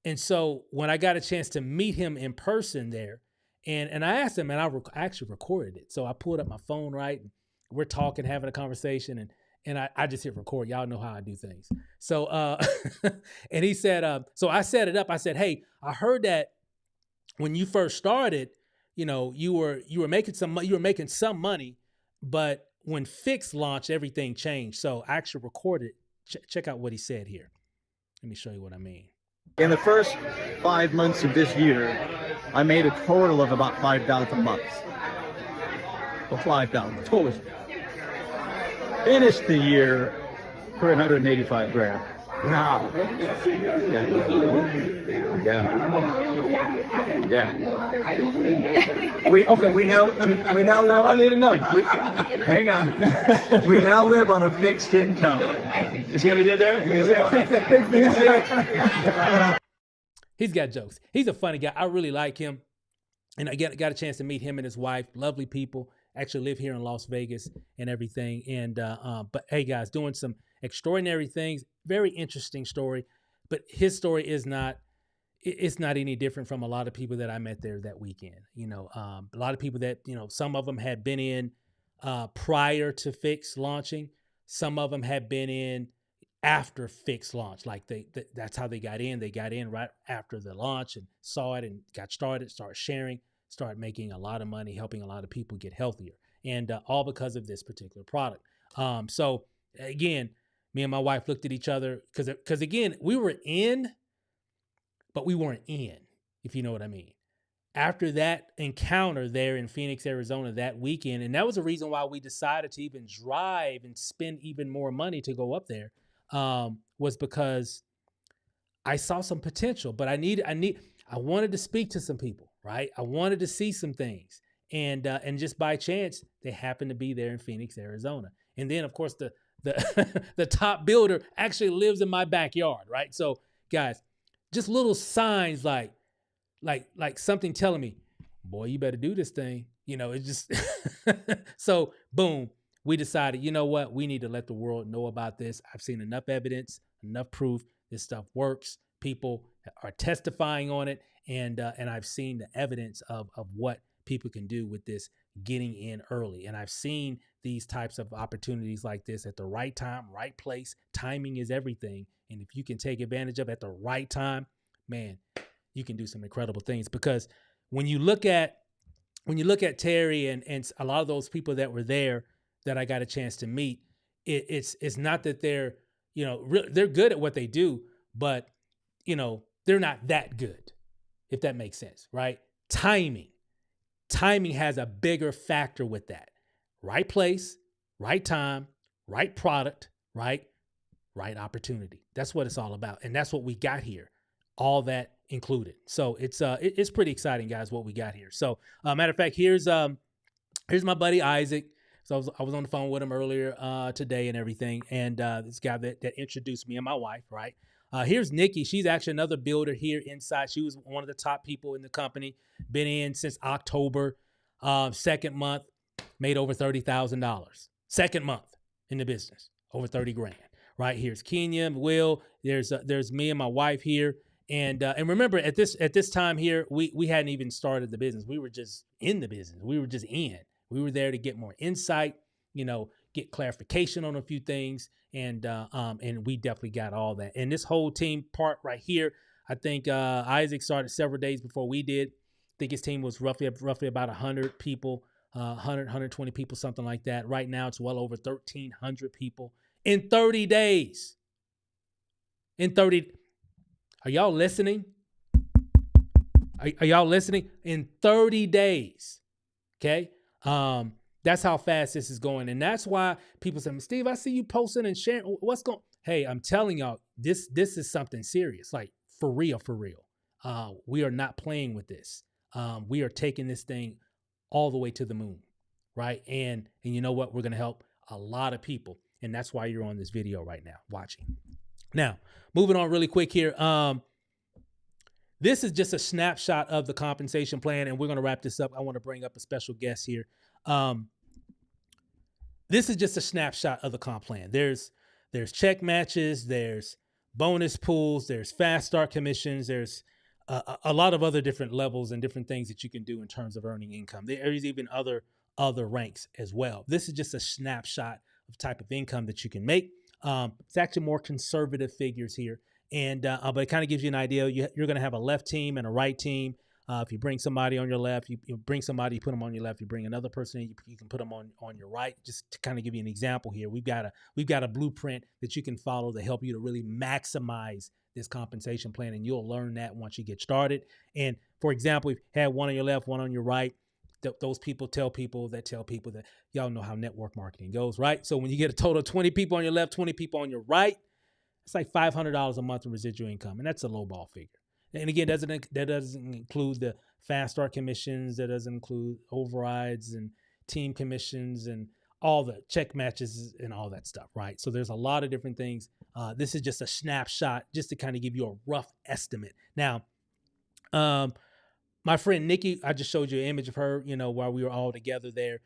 And so when I got a chance to meet him in person there, and I asked him, and I actually recorded it. So I pulled up my phone, right? And we're talking, having a conversation, and I just hit record. Y'all know how I do things. So, and he said, so I set it up. I said, hey, I heard that when you first started, you were making some money, but when Phix launched, everything changed. So I actually recorded. Check out what he said here. Let me show you what I mean. In the first 5 months of this year, I made a total of about $5,000. Or 5,000 total. Finished the year for 185 grand. Wow. Yeah. We now live. I need to know. Hang on. We now live on a fixed income. You see what we did there? He's got jokes. He's a funny guy. I really like him. And I got a chance to meet him and his wife. Lovely people. Actually live here in Las Vegas and everything. And but hey, guys, doing some extraordinary things. Very interesting story. But his story is not. It's not any different from a lot of people that I met there that weekend. You know, a lot of people that, you know, some of them had been in prior to Phix launching. Some of them had been in after Phix launch. Like that's how they got in. They got in right after the launch and saw it and got started, started sharing, started making a lot of money, helping a lot of people get healthier. And all because of this particular product. So again, me and my wife looked at each other because again, we were in, but we weren't in, if you know what I mean. After that encounter there in Phoenix, Arizona that weekend, and that was the reason why we decided to even drive and spend even more money to go up there, was because I saw some potential, but I wanted to speak to some people, right? I wanted to see some things. And just by chance, they happened to be there in Phoenix, Arizona. And then of course the the top builder actually lives in my backyard, right? So guys, just little signs like something telling me, boy, you better do this thing. You know, it's just so boom, we decided, you know what, we need to let the world know about this. I've seen enough evidence, enough proof. This stuff works. People are testifying on it, and I've seen the evidence of what people can do with this getting in early. And I've seen these types of opportunities like this at the right time, right place. Timing is everything. And if you can take advantage of it at the right time, man, you can do some incredible things. Because when you look at Terry and a lot of those people that were there that I got a chance to meet, it's not that they're, you know, they're good at what they do, but you know, they're not that good, if that makes sense, right? Timing has a bigger factor with that. Right place, right time, right product, right opportunity. That's what it's all about. And that's what we got here. All that included. So it's pretty exciting, guys, what we got here. So matter of fact, here's my buddy Isaac. So I was on the phone with him earlier today and everything. And this guy that introduced me and my wife, right? Here's Nikki. She's actually another builder here inside. She was one of the top people in the company. Been in since October. Second month, made over $30,000. Second month in the business, over 30 grand. Right, here's Kenya, Will. There's me and my wife here. And remember, at this time here, we hadn't even started the business. We were just in the business. We were just in. We were there to get more insight, you know, get clarification on a few things, and we definitely got all that. And this whole team part right here, I think Isaac started several days before we did. I think his team was roughly about 100 people, 120 people, something like that. Right now, it's well over 1,300 people in 30 days. Are y'all listening? Are y'all listening? In 30 days. Okay. That's how fast this is going. And that's why people say, Steve, I see you posting and sharing. What's going? Hey, I'm telling y'all, this is something serious. Like for real. We are not playing with this. We are taking this thing all the way to the moon. Right. And you know what? We're going to help a lot of people. And that's why you're on this video right now watching. Now, moving on really quick here. This is just a snapshot of the compensation plan, and we're going to wrap this up. I want to bring up a special guest here. This is just a snapshot of the comp plan. There's check matches, there's bonus pools, there's fast start commissions, there's a lot of other different levels and different things that you can do in terms of earning income. There's even other ranks as well. This is just a snapshot of type of income that you can make. It's actually more conservative figures here. And but it kind of gives you an idea. You're going to have a left team and a right team. If you bring somebody on your left, you bring somebody, you put them on your left. You bring another person, you can put them on your right. Just to kind of give you an example here, we've got a blueprint that you can follow to help you to really maximize this compensation plan, and you'll learn that once you get started. And for example, if you had one on your left, one on your right, those people tell people that y'all know how network marketing goes, right? So when you get a total of 20 people on your left, 20 people on your right, it's like $500 a month in residual income, and that's a low ball figure. And again, that doesn't include the fast start commissions. That doesn't include overrides and team commissions and all the check matches and all that stuff, right? So there's a lot of different things. This is just a snapshot, just to kind of give you a rough estimate. Now, my friend Nikki, I just showed you an image of her, while we were all together there.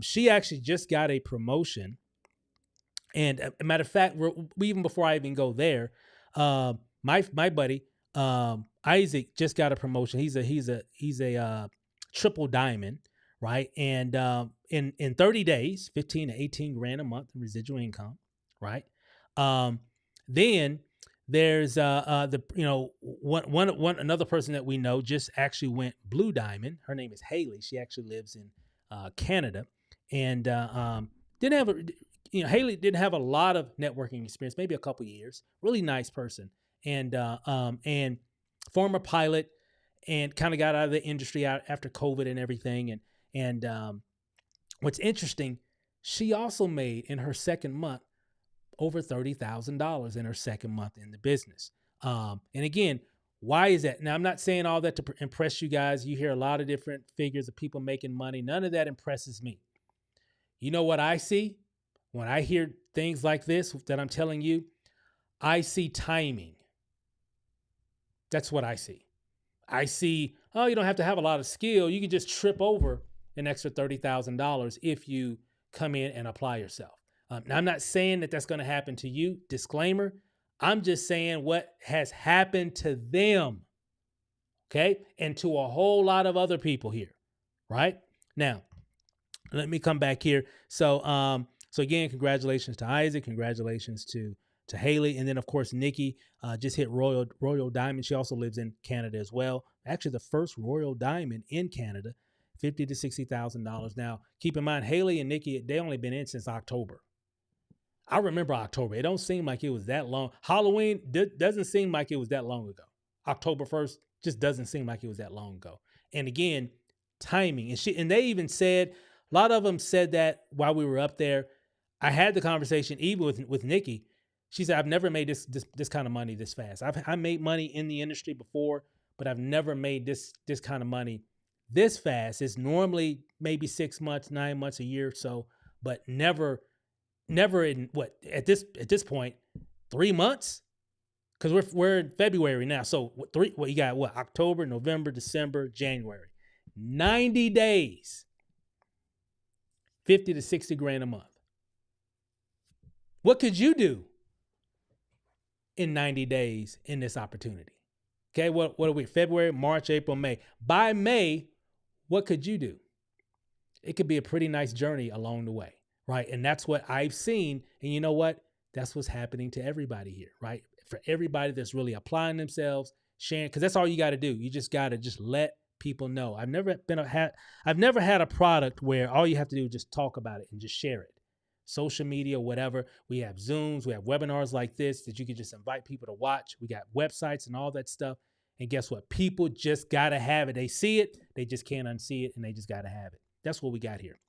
She actually just got a promotion. And a matter of fact, even before I even go there, my buddy Isaac just got a promotion. He's a triple diamond, right? And in 30 days, 15 to 18 grand a month in residual income, right? Then there's another person that we know just actually went blue diamond. Her name is Haley. She actually lives in Canada, and didn't have Haley didn't have a lot of networking experience, maybe a couple years. Really nice person, and former pilot, and kind of got out of the industry after COVID and everything. And what's interesting, she also made in her second month over $30,000 in her second month in the business. And again, why is that? Now, I'm not saying all that to impress you guys. You hear a lot of different figures of people making money. None of that impresses me. You know what I see? When I hear things like this that I'm telling you, I see timing. That's what I see. I see, you don't have to have a lot of skill. You can just trip over an extra $30,000 if you come in and apply yourself. Now, I'm not saying that that's going to happen to you. Disclaimer. I'm just saying what has happened to them. Okay. And to a whole lot of other people here. Right now, let me come back here. So again, congratulations to Isaac. Congratulations to Haley. And then, of course, Nikki just hit Royal Diamond. She also lives in Canada as well. Actually, the first Royal Diamond in Canada, $50,000 to $60,000. Now, keep in mind, Haley and Nikki, they only been in since October. I remember October. It don't seem like it was that long. Halloween doesn't seem like it was that long ago. October 1st just doesn't seem like it was that long ago. And again, timing. And they even said, a lot of them said that while we were up there. I had the conversation even with Nikki. She said, I've never made this kind of money this fast. I made money in the industry before, but I've never made this kind of money this fast. It's normally maybe 6 months, 9 months, a year or so, but never in at this point, 3 months? Because we're in February now. So you got October, November, December, January. 90 days. 50 to 60 grand a month. What could you do in 90 days in this opportunity? Okay, what are we? February, March, April, May. By May, what could you do? It could be a pretty nice journey along the way, right? And that's what I've seen. And you know what? That's what's happening to everybody here, right? For everybody that's really applying themselves, sharing, because that's all you got to do. You just got to just let people know. I've never had a product where all you have to do is just talk about it and just share it. Social media, whatever. We have Zooms, we have webinars like this that you can just invite people to watch. We got websites and all that stuff. And guess what? People just got to have it. They see it, they just can't unsee it, and they just got to have it. That's what we got here.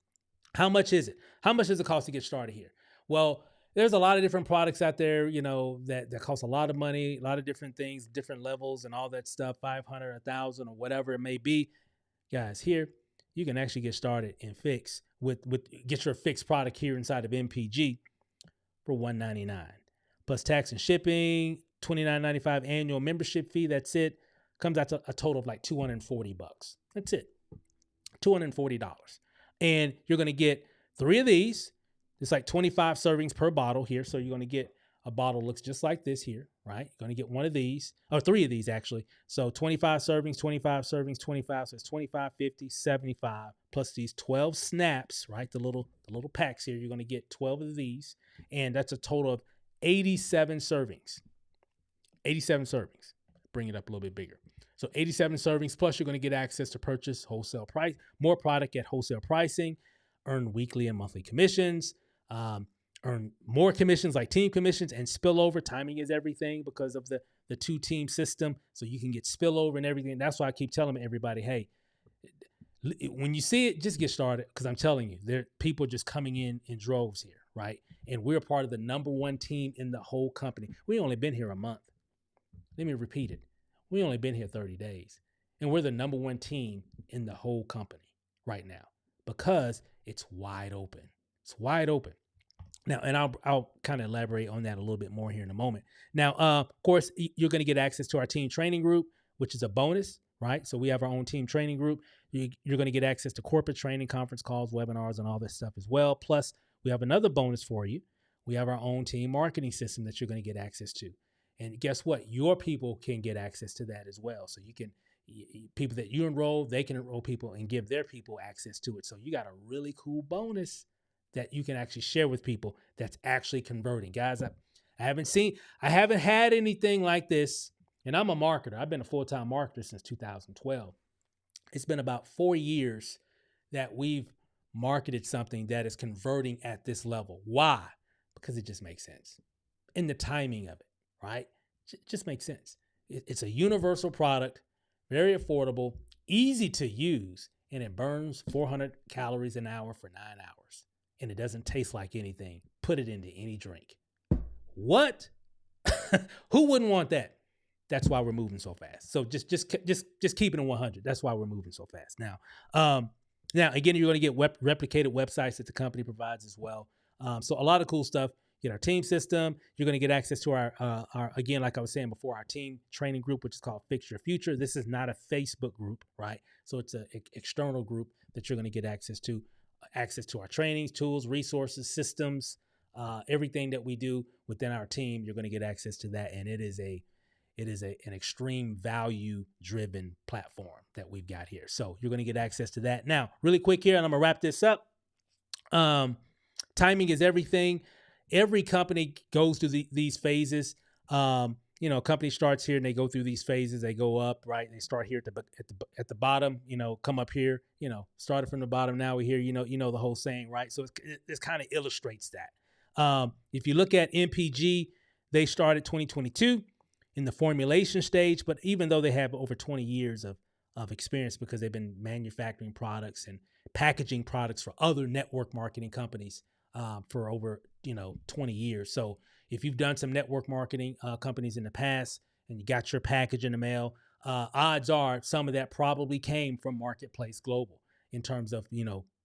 How much is it? How much does it cost to get started here? Well, there's a lot of different products out there, that cost a lot of money, a lot of different things, different levels and all that stuff, 500, 1,000 or whatever it may be. Guys, here, you can actually get started in Phix get your Phix product here inside of MPG for $199 plus tax and shipping, $29.95 annual membership fee. That's it. Comes out to a total of like $240. That's it. $240. And you're going to get 3 of these. It's like 25 servings per bottle here. So you're going to get a bottle looks just like this here, right? You're going to get 1 of these, or 3 of these actually. So 25 servings, 25 servings, 25. So it's 25, 50, 75 plus these 12 snaps, right? The little packs here. You're going to get 12 of these, and that's a total of 87 servings. 87 servings. Bring it up a little bit bigger. So 87 servings, plus you're going to get access to purchase wholesale price, more product at wholesale pricing, earn weekly and monthly commissions, earn more commissions like team commissions, and spillover. Timing is everything because of the 2-team system. So you can get spillover and everything. That's why I keep telling everybody, hey, when you see it, just get started, because I'm telling you, there people just coming in droves here, right? And we're part of the number 1 team in the whole company. We only been here a month. Let me repeat it. We only been here 30 days, and we're the number 1 team in the whole company right now because it's wide open. It's wide open. Now, and I'll kind of elaborate on that a little bit more here in a moment. Now, of course, you're going to get access to our team training group, which is a bonus, right? So we have our own team training group. You're going to get access to corporate training, conference calls, webinars, and all this stuff as well. Plus, we have another bonus for you. We have our own team marketing system that you're going to get access to. And guess what? Your people can get access to that as well. So you can, people that you enroll, they can enroll people and give their people access to it. So you got a really cool bonus that you can actually share with people that's actually converting. Guys, I haven't had anything like this. And I'm a marketer. I've been a full-time marketer since 2012. It's been about 4 years that we've marketed something that is converting at this level. Why? Because it just makes sense. And the timing of it, right? It just makes sense. It's a universal product, very affordable, easy to use, and it burns 400 calories an hour for 9 hours. And it doesn't taste like anything. Put it into any drink. What? Who wouldn't want that? That's why we're moving so fast. So just keeping it 100. That's why we're moving so fast. Now again, you're going to get replicated websites that the company provides as well. So a lot of cool stuff. Get our team system. You're going to get access to our again, like I was saying before, our team training group, which is called Fix Your Future. This is not a Facebook group, right? So it's an external group that you're going to get access to our trainings, tools, resources, systems, everything that we do within our team. You're going to get access to that, and it is an extreme value driven platform that we've got here. So you're going to get access to that. Now, really quick here, and I'm going to wrap this up. Timing is everything. Every company goes through these phases. A company starts here and they go through these phases. They go up, right? They start here at the bottom, come up here, started from the bottom. Now we're here, the whole saying, right? So it kind of illustrates that. If you look at MPG, they started 2022 in the formulation stage, but even though they have over 20 years of experience because they've been manufacturing products and packaging products for other network marketing companies for over 20 years. So if you've done some network marketing companies in the past and you got your package in the mail, odds are some of that probably came from Marketplace Global in terms of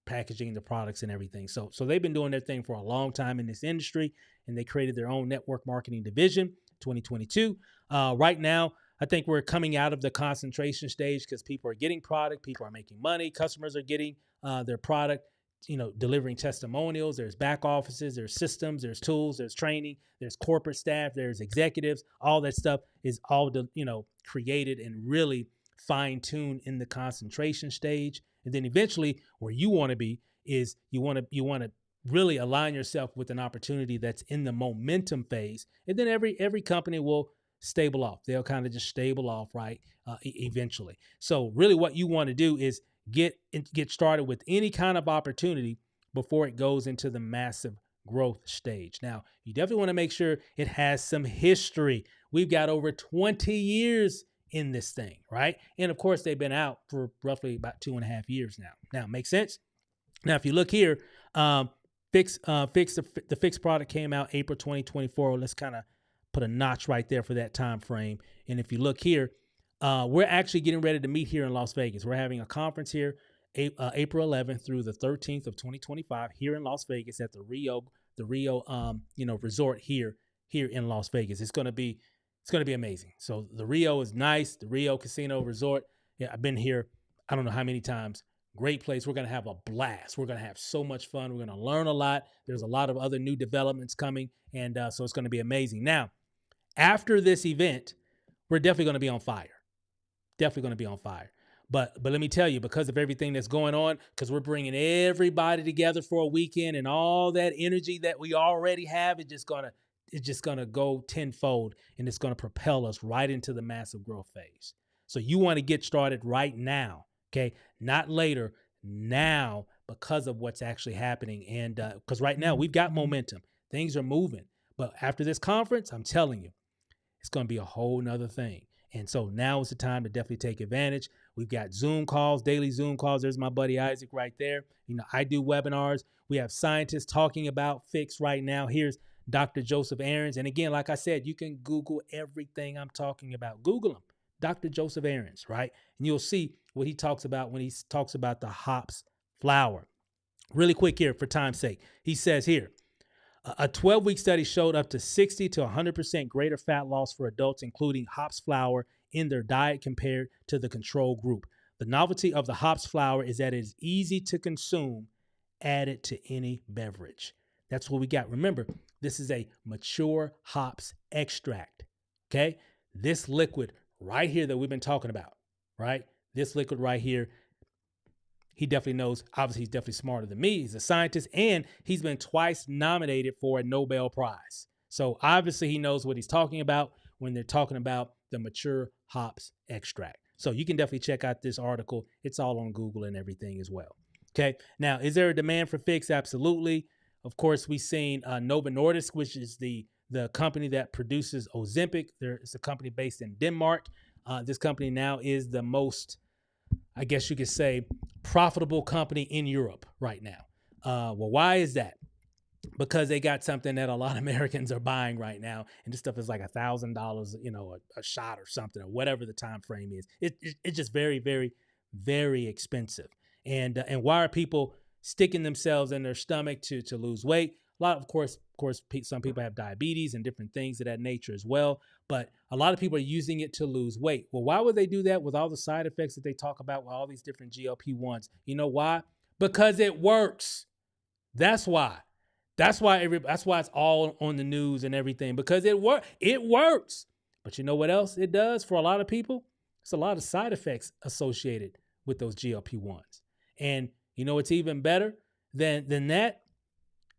packaging the products and everything. So they've been doing their thing for a long time in this industry, and they created their own network marketing division 2022. Right now, I think we're coming out of the concentration stage because people are getting product, people are making money, customers are getting their product, delivering testimonials. There's back offices, there's systems, there's tools, there's training, there's corporate staff, there's executives. All that stuff is all created and really fine-tuned in the concentration stage. And then eventually where you want to be is you want to really align yourself with an opportunity that's in the momentum phase. And then every company will stable off. They'll kind of just stable off, right? Eventually. So really what you want to do is get started with any kind of opportunity before it goes into the massive growth stage. Now, you definitely want to make sure it has some history. We've got over 20 years in this thing, right? And of course, they've been out for roughly about 2.5 years now. Now, makes sense? Now, if you look here, the Phix product came out April 2024. Let's kind of put a notch right there for that time frame. And if you look here, we're actually getting ready to meet here in Las Vegas. We're having a conference here, April 11th through the 13th of 2025 here in Las Vegas at the Rio resort here in Las Vegas. It's going to be amazing. So the Rio is nice. The Rio Casino Resort. Yeah, I've been here. I don't know how many times. Great place. We're going to have a blast. We're going to have so much fun. We're going to learn a lot. There's a lot of other new developments coming. And so it's going to be amazing. Now, after this event, we're definitely going to be on fire. Definitely going to be on fire. But let me tell you, because of everything that's going on, because we're bringing everybody together for a weekend and all that energy that we already have, it's just going to go tenfold, and it's going to propel us right into the massive growth phase. So you want to get started right now, okay? Not later, now, because of what's actually happening. And because right now we've got momentum, things are moving. But after this conference, I'm telling you, it's going to be a whole nother thing. And so now is the time to definitely take advantage. We've got Zoom calls, daily Zoom calls. There's my buddy Isaac right there. You know, I do webinars. We have scientists talking about Phix right now. Here's Dr. Joseph Aarons. And again, like I said, you can Google everything I'm talking about. Google him, Dr. Joseph Aarons, right? And you'll see what he talks about when he talks about the hops flour. Really quick here for time's sake. He says here, a 12-week study showed up to 60 to 100% greater fat loss for adults, including hops flour, in their diet compared to the control group. The novelty of the hops flour is that it is easy to consume, added to any beverage. That's what we got. Remember, this is a mature hops extract, okay? This liquid right here that we've been talking about, right? This liquid right here, he definitely knows. Obviously, he's definitely smarter than me. He's a scientist, and he's been twice nominated for a Nobel Prize. So obviously, he knows what he's talking about when they're talking about the mature hops extract. So you can definitely check out this article. It's all on Google and everything as well. Okay. Now, is there a demand for Phix? Absolutely. Of course, we've seen Novo Nordisk, which is the company that produces Ozempic. It's a company based in Denmark. This company now is the most, I guess you could say, profitable company in Europe right now. Well, why is that? Because they got something that a lot of Americans are buying right now, and this stuff is like $1,000, you know, a shot or something, or whatever the time frame is. It's just very, very, very expensive. And why are people sticking themselves in their stomach to lose weight? A lot, of course, some people have diabetes and different things of that nature as well. But a lot of people are using it to lose weight. Well, why would they do that with all the side effects that they talk about with all these different GLP-1s? You know why? Because it works. That's why. That's why it's all on the news and everything, because it works. But you know what else it does for a lot of people? It's a lot of side effects associated with those GLP-1s. And you know what's even better than that?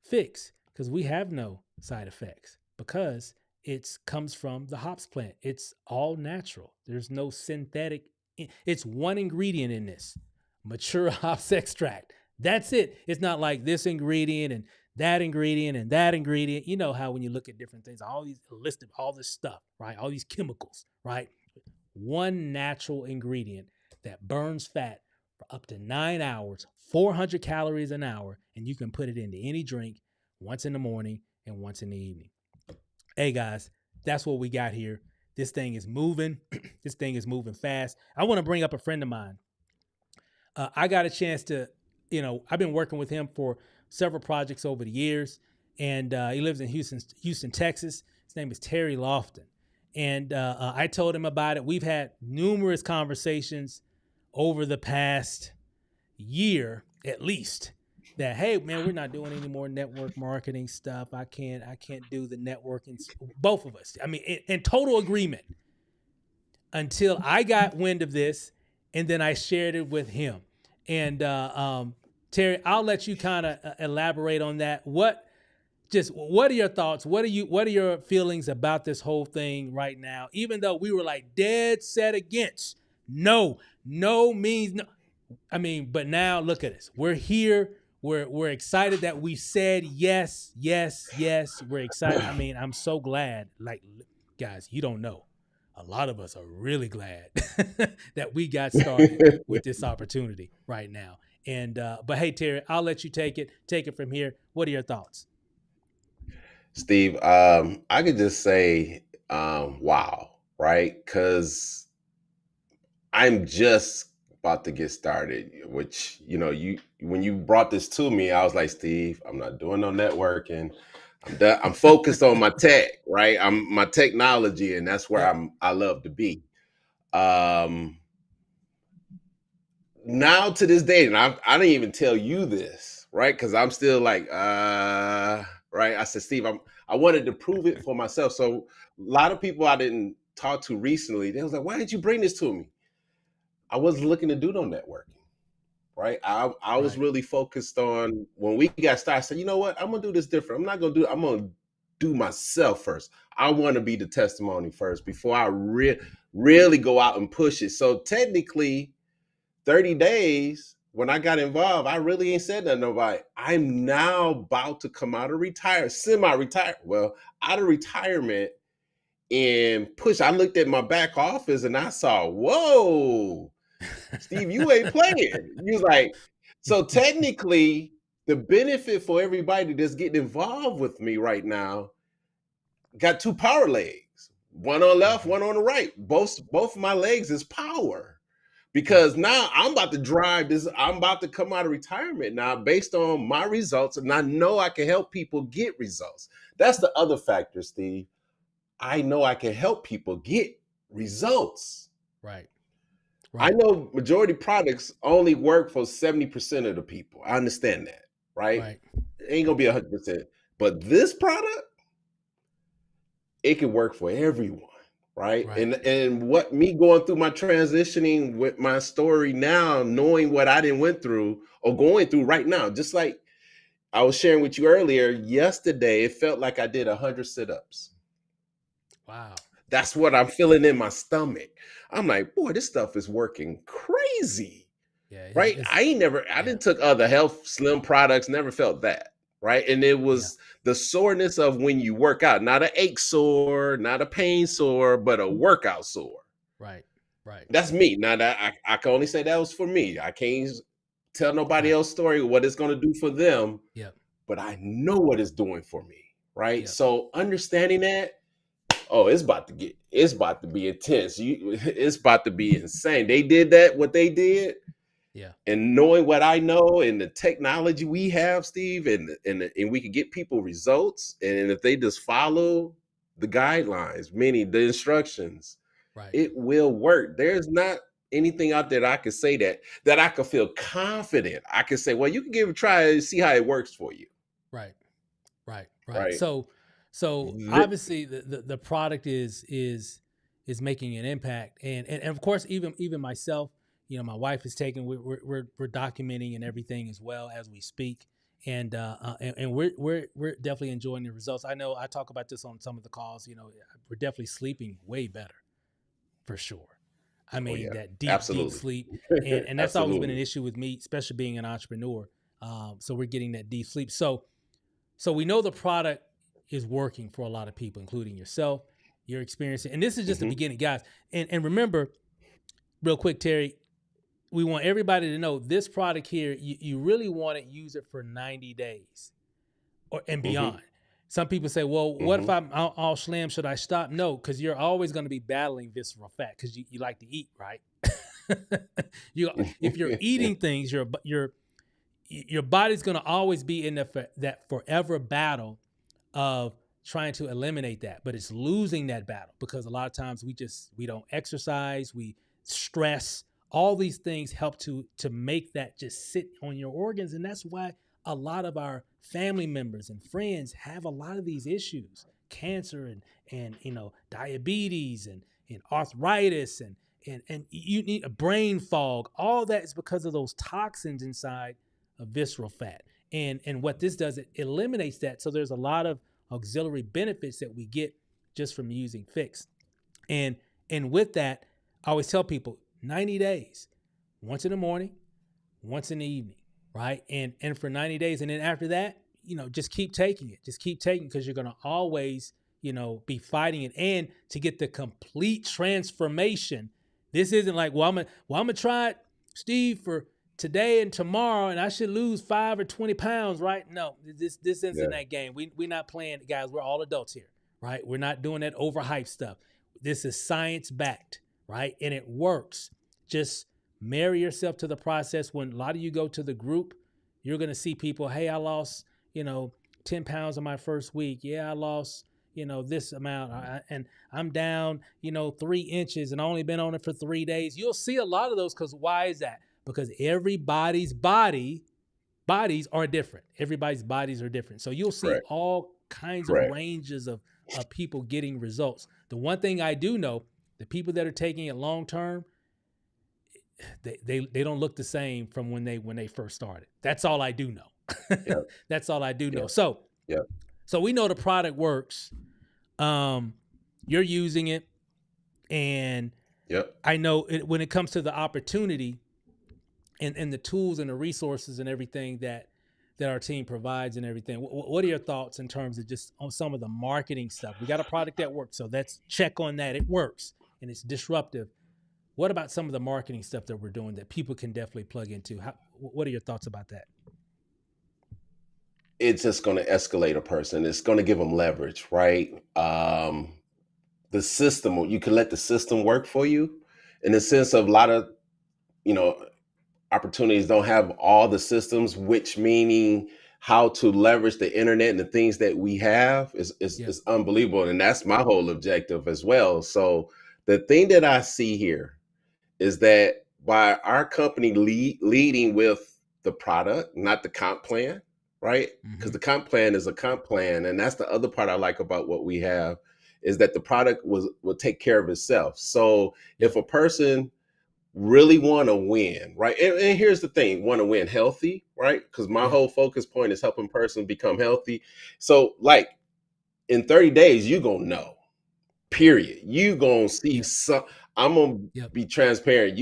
Phix, because we have no side effects, because it comes from the hops plant. It's all natural. There's no synthetic. It's one ingredient in this, mature hops extract. That's it. It's not like this ingredient and that ingredient and that ingredient. You know how when you look at different things, all these list of all this stuff, right? All these chemicals, right? One natural ingredient that burns fat for up to 9 hours, 400 calories an hour, and you can put it into any drink once in the morning and once in the evening. Hey guys, that's what we got here. This thing is moving. This thing is moving fast. I want to bring up a friend of mine. I got a chance to, I've been working with him for several projects over the years, and he lives in Houston, Texas. His name is Terry Lofton. And I told him about it. We've had numerous conversations over the past year, at least, that, hey, man, we're not doing any more network marketing stuff. I can't do the networking. Both of us. I mean, in total agreement, until I got wind of this, and then I shared it with him. And Terry, I'll let you kind of elaborate on that. What are your thoughts? What are your feelings about this whole thing right now? Even though we were like dead set against, no means no. I mean, but now look at us. We're here. We're excited that we said yes. We're excited. I mean, I'm so glad. Like, guys, you don't know. A lot of us are really glad that we got started with this opportunity right now. And but hey, Terry, I'll let you take it from here. What are your thoughts? Steve, I could just say, wow, right? Because I'm just about to get started, which, when you brought this to me, I was like, Steve, I'm not doing no networking. I'm done. I'm focused on my tech, right? I'm my technology, and that's where I love to be. Now to this day, and I didn't even tell you this, right? Because I'm still like, right? I said, Steve, I wanted to prove it for myself. So a lot of people I didn't talk to recently, they was like, why didn't you bring this to me? I wasn't looking to do no networking, right? I was really focused on, when we got started, I said, you know what? I'm gonna do this different. I'm gonna do myself first. I want to be the testimony first before I really go out and push it. So technically, 30 days, when I got involved, I really ain't said nothing to nobody. I'm now about to come out of semi-retire, well, out of retirement and push. I looked at my back office and I saw, whoa, Steve, you ain't playing. You was like, so technically, the benefit for everybody that's getting involved with me right now got two power legs, one on the left, one on the right. Both of my legs is power. Because now I'm about to drive this, I'm about to come out of retirement now based on my results, and I know I can help people get results. That's the other factor, Steve. I know I can help people get results. Right. I know majority products only work for 70% of the people. I understand that, right? It ain't gonna be 100%. But this product, it can work for everyone. Right. And what me going through my transitioning with my story now, knowing what I didn't went through or going through right now, just like I was sharing with you earlier, yesterday, it felt like I did 100 sit-ups. Wow. That's what I'm feeling in my stomach. I'm like, boy, this stuff is working crazy. Yeah. Right. I didn't took other health slim products, never felt that. Right. And it was the soreness of when you work out, not an ache sore, not a pain sore, but a workout sore. Right. That's me. Now that I can only say that was for me. I can't tell nobody else's story, what it's going to do for them. But I know what it's doing for me. Right. So understanding that, oh, it's about to be intense. It's about to be insane. They did that, what they did. Yeah. And knowing what I know and the technology we have, Steve, and we can get people results. And if they just follow the guidelines, meaning the instructions, it will work. There's not anything out there that I could say that I could feel confident. I could say, well, you can give it a try and see how it works for you. Right. So obviously the product is making an impact. And of course, even myself, you know, my wife is taking, we're documenting and everything as well as we speak. And we're definitely enjoying the results. I know I talk about this on some of the calls, you know, we're definitely sleeping way better for sure. I mean, that deep sleep. And that's always been an issue with me, especially being an entrepreneur. So we're getting that deep sleep. So we know the product is working for a lot of people, including yourself, your experience. And this is just the beginning, guys. And remember, real quick, Terry, we want everybody to know this product here, you really want to use it for 90 days and beyond. Some people say, well, what if I'm all slim? Should I stop? No, because you're always going to be battling visceral fat because you like to eat, right? If you're eating things, your body's going to always be in that forever battle of trying to eliminate that. But it's losing that battle because a lot of times we don't exercise, we stress. All these things help to make that just sit on your organs. And that's why a lot of our family members and friends have a lot of these issues, cancer and you know, diabetes and arthritis and you need a brain fog. All that is because of those toxins inside of visceral fat. And what this does, it eliminates that. So there's a lot of auxiliary benefits that we get just from using Phix. And with that, I always tell people 90 days, once in the morning, once in the evening, right? And for 90 days. And then after that, you know, just keep taking it. Just keep taking it because you're going to always, you know, be fighting it. And to get the complete transformation, this isn't like, well, I'm going to try it, Steve, for today and tomorrow, and I should lose 5 or 20 pounds, right? No, this isn't that game. We're not playing, guys. We're all adults here, right? We're not doing that overhyped stuff. This is science-backed, right? And it works. Just marry yourself to the process. When a lot of you go to the group, you're going to see people, hey, I lost, you know, 10 pounds in my first week. Yeah, I lost, you know, this amount. And I'm down, you know, 3 inches and I only been on it for 3 days. You'll see a lot of those because why is that? Because everybody's bodies are different. Everybody's bodies are different. So you'll see all kinds of ranges of people getting results. The one thing I do know, the people that are taking it long term, they don't look the same from when they first started. That's all I do know. That's all I do know. So So we know the product works. You're using it, and Yep. I know when it comes to the opportunity and the tools and the resources and everything that our team provides and everything. What are your thoughts in terms of just on some of the marketing stuff? We got a product that works, so let's check on that. It works and it's disruptive. What about some of the marketing stuff that we're doing that people can definitely plug into? What are your thoughts about that? It's just going to escalate a person. It's going to give them leverage, right? The system, you can let the system work for you in the sense of a lot of, you know, opportunities don't have all the systems, which meaning how to leverage the internet and the things that we have is unbelievable. And that's my whole objective as well. So the thing that I see here is that by our company leading with the product, not the comp plan, right? Because the comp plan is a comp plan. And that's the other part I like about what we have is that the product will take care of itself. So if a person really want to win, right? And here's the thing, want to win healthy, right? Because my whole focus point is helping person become healthy. So like in 30 days, you gonna know, period. You gonna see some, I'm gonna be transparent.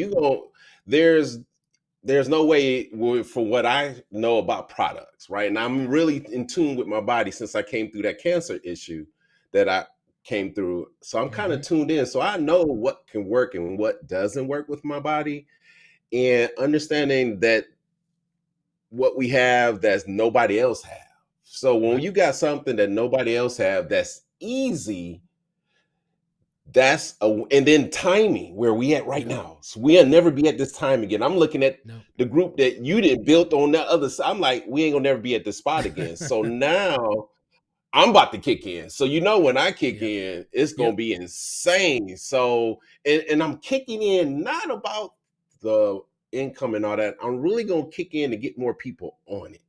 There's no way for what I know about products, right? And I'm really in tune with my body since I came through that cancer issue that I came through. So I'm kind of tuned in. So I know what can work and what doesn't work with my body. And understanding that what we have that's nobody else have. So when you got something that nobody else have that's easy, and then timing where we at right now. So we'll never be at this time again. I'm looking at the group that you didn't build on the other side. I'm like, we ain't gonna never be at this spot again. So now I'm about to kick in. So when I kick in, it's gonna be insane. So and I'm kicking in not about the income and all that. I'm really gonna kick in to get more people on it.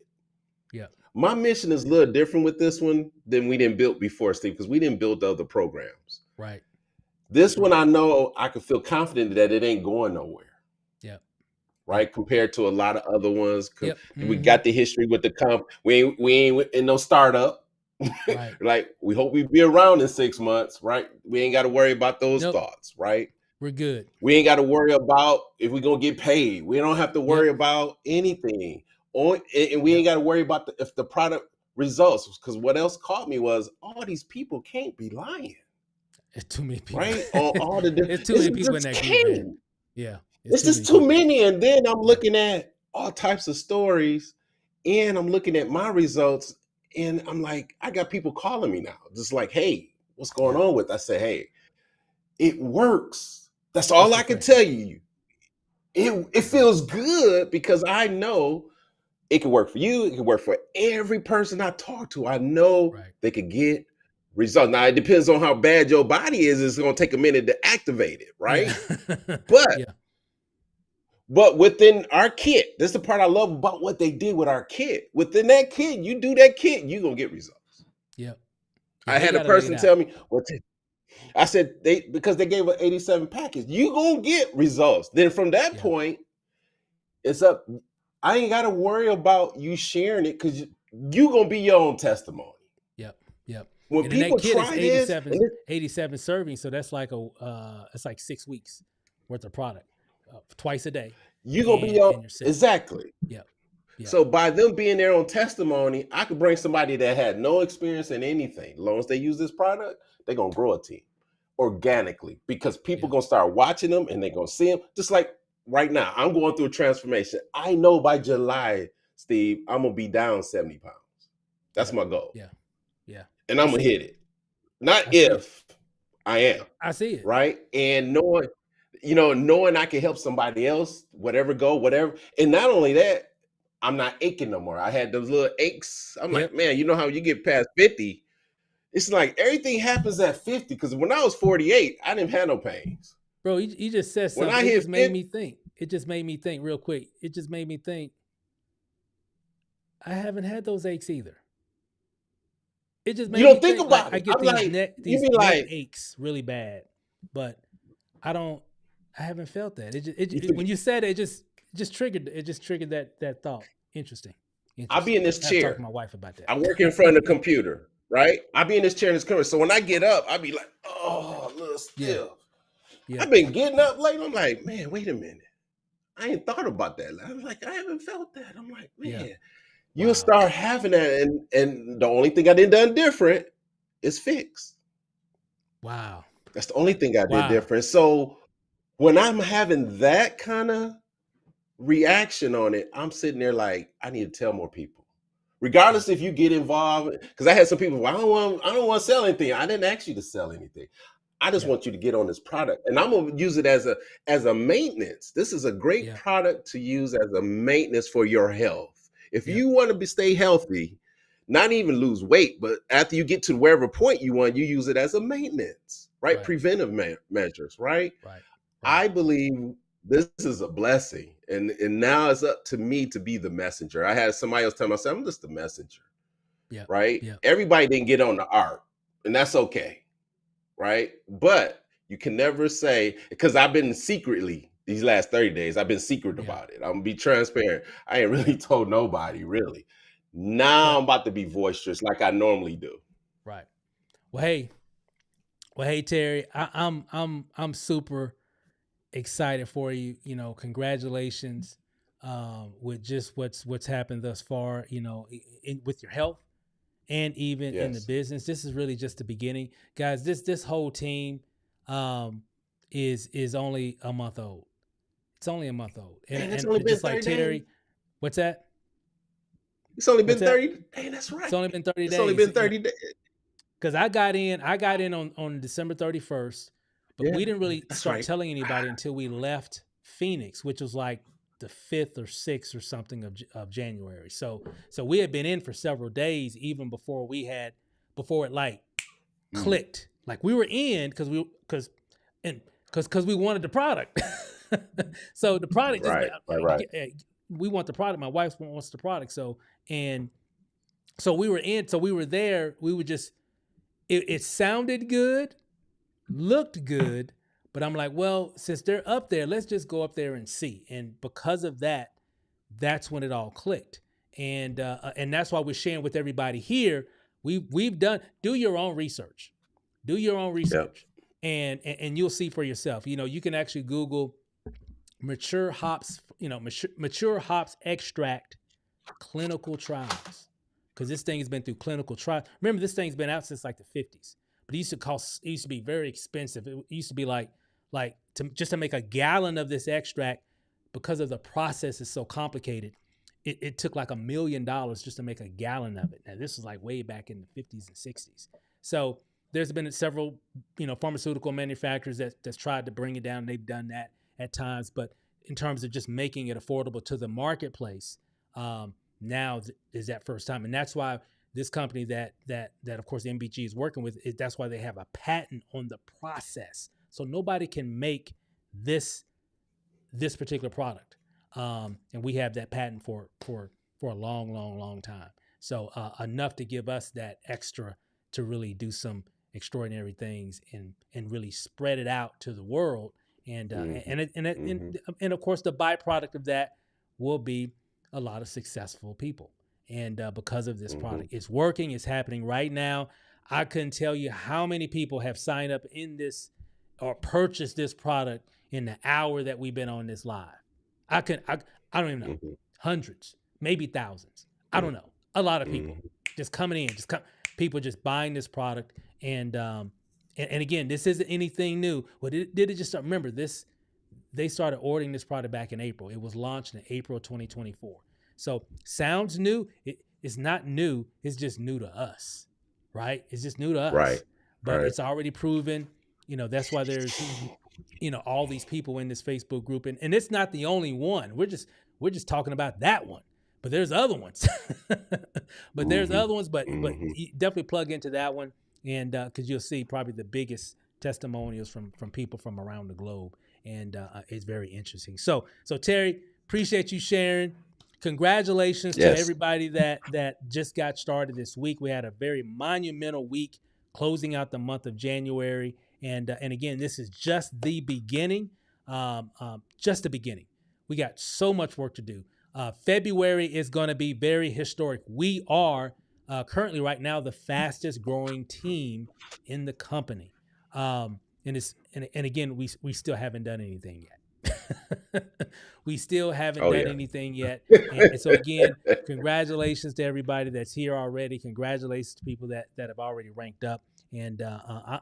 Yeah. My mission is a little different with this one than we didn't build before, Steve, because we didn't build the other programs. Right. This one, I know I can feel confident that it ain't going nowhere. Yeah. Right. Compared to a lot of other ones. We got the history with the comp. We ain't in no startup. Right. Like we hope we be around in 6 months. Right. We ain't got to worry about those thoughts. Right. We're good. We ain't got to worry about if we're going to get paid. We don't have to worry about anything. And we ain't got to worry about if the product results. Because what else caught me was all these people can't be lying. It's too many people. Right? All the it's too many people in that group, man. Yeah. It's just too many. And then I'm looking at all types of stories and I'm looking at my results and I'm like, I got people calling me now. Just like, hey, what's going on with? I say, hey, it works. That's all I can tell you. It feels good because I know it can work for you. It can work for every person I talk to. I know they could get results. Now it depends on how bad your body is. It's going to take a minute to activate it, right? But within our kit, this is the part I love about what they did with our kit. Within that kit, you do that kit, you're going to get results. Yep. I had a person tell me, I said, because they gave an 87 package, you going to get results. Then from that point, it's up. I ain't got to worry about you sharing it because you going to be your own testimony. Yep. When and people that kit try is this, 87 servings, so that's like it's like 6 weeks worth of product, twice a day. You gonna be your exactly. Yep. So by them being their own testimony, I could bring somebody that had no experience in anything. As long as they use this product, they're gonna grow a team organically because people gonna start watching them and they're gonna see them. Just like right now, I'm going through a transformation. I know by July, Steve, I'm gonna be down 70 pounds. That's my goal. Yeah. And I'm gonna hit it. Not if I am. I see it. Right. And knowing I can help somebody else, whatever. And not only that, I'm not aching no more. I had those little aches. I'm like, man, you know how you get past 50? It's like everything happens at 50. Because when I was 48, I didn't have no pains. Bro, you just said something. It just made me think. It just made me think real quick. It just made me think. I haven't had those aches either. It just made you don't me think about it. I get these neck aches really bad, but I haven't felt that. When you said it, it just triggered that thought. Interesting. I'll be in this chair. Talk to my wife about that. I work in front of the computer. right? I be in this chair in this camera. So when I get up, I be like, oh, a little Yeah. stiff. Yeah. I've been getting up late. I'm like, man, wait a minute. I ain't thought about that. I'm like, I haven't felt that. I'm like, man, Yeah. you'll Wow. start having that. And the only thing I did done different is Phix. Wow. That's the only thing I did Wow. different. So when I'm having that kind of reaction on it, I'm sitting there like, I need to tell more people. Regardless if you get involved, because I had some people, well, I don't want to sell anything. I didn't ask you to sell anything. I just Yeah. want you to get on this product. And I'm gonna use it as a maintenance. This is a great Yeah. product to use as a maintenance for your health. If Yeah. you want to stay healthy, not even lose weight, but after you get to wherever point you want, you use it as a maintenance, right? Right. Preventive measures, right? Right. Right. I believe this is a blessing. And now it's up to me to be the messenger. I had somebody else tell me, I said, I'm just the messenger, Yeah. right? Yeah. Everybody didn't get on the ark, and that's okay, right? But you can never say, because I've been secretly, these last 30 days, I've been secret Yeah. about it. I'm gonna be transparent. I ain't really told nobody, really. Now But I'm about to be boisterous like I normally do. right. Well, hey, Terry, I'm super excited for you. You know, congratulations with just what's happened thus far. You know, with your health and even in the Yes. business. This is really just the beginning, guys. This whole team is only a month old. It's only a month old, And it's and only been just like 30 days. Terry, what's that? It's only What's been that? 30. Hey, that's It's right. only been 30 It's only days. been 30 days. Because I got in on December 31st, but Yeah, we didn't really that's start right. telling anybody until we left Phoenix, which was like the 5th or 6th or something of January. So we had been in for several days even before it like Mm. clicked. Like we were in because we wanted the product. So the product just Right. we want the product. My wife wants the product. So we were in. So we were there. We were just. It sounded good, looked good, but I'm like, well, since they're up there, let's just go up there and see. And because of that, that's when it all clicked. And that's why we're sharing with everybody here. We've done. Do your own research. Do your own Yep. research, and you'll see for yourself. You know, you can actually Google mature hops. You know, mature hops extract clinical trials, because this thing has been through clinical trials. Remember, this thing's been out since like the 50s, but it used to be very expensive. It used to be like just to make a gallon of this extract, because of the process is so complicated. It took like $1 million just to make a gallon of it. Now this was like way back in the 50s and 60s. So there's been several, pharmaceutical manufacturers that's tried to bring it down. They've done that at times, but in terms of just making it affordable to the marketplace, now is that first time. And that's why this company that of course MBG is working with, that's why they have a patent on the process. So nobody can make this particular product. And we have that patent for a long time. So enough to give us that extra to really do some extraordinary things and really spread it out to the world. And and of course the byproduct of that will be a lot of successful people. And because of this product, it's working, it's happening right now. I couldn't tell you how many people have signed up in this or purchased this product in the hour that we've been on this live. I don't even know. Hundreds, maybe thousands. I don't know. A lot of people just coming in, people just buying this product. And again, this isn't anything new. Well, did it just start? Remember this? They started ordering this product back in April. It was launched in April 2024. So sounds new. It's not new. It's just new to us, right? It's just new to us. Right. But it's already proven. That's why there's all these people in this Facebook group, and it's not the only one. We're just talking about that one, but there's other ones. But you definitely plug into that one, and because you'll see probably the biggest testimonials from people from around the globe, and it's very interesting. So Terry, appreciate you sharing. Congratulations to everybody that just got started this week. We had a very monumental week closing out the month of January. And again, this is just the beginning, just the beginning. We got so much work to do. February is going to be very historic. We are currently right now the fastest growing team in the company. And again, we still haven't done anything yet. We still haven't Oh done yeah. anything yet. And so again, congratulations to everybody that's here already. Congratulations to people that have already ranked up. And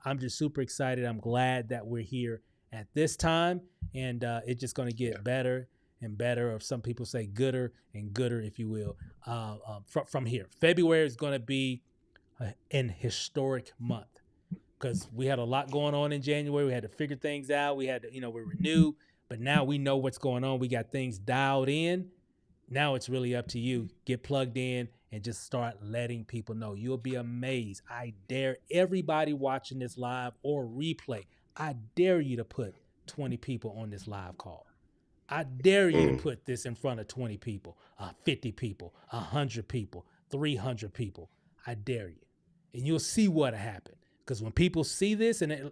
I'm just super excited. I'm glad that we're here at this time, and it's just going to get better and better, or some people say gooder and gooder, if you will, from here. February is going to be an historic month because we had a lot going on in January. We had to figure things out. We had to, we renewed, but now we know what's going on. We got things dialed in. Now it's really up to you. Get plugged in and just start letting people know. You'll be amazed. I dare everybody watching this live or replay, I dare you to put 20 people on this live call. I dare you to put this in front of 20 people, 50 people, 100 people, 300 people. I dare you. And you'll see what happened. Because when people see this, and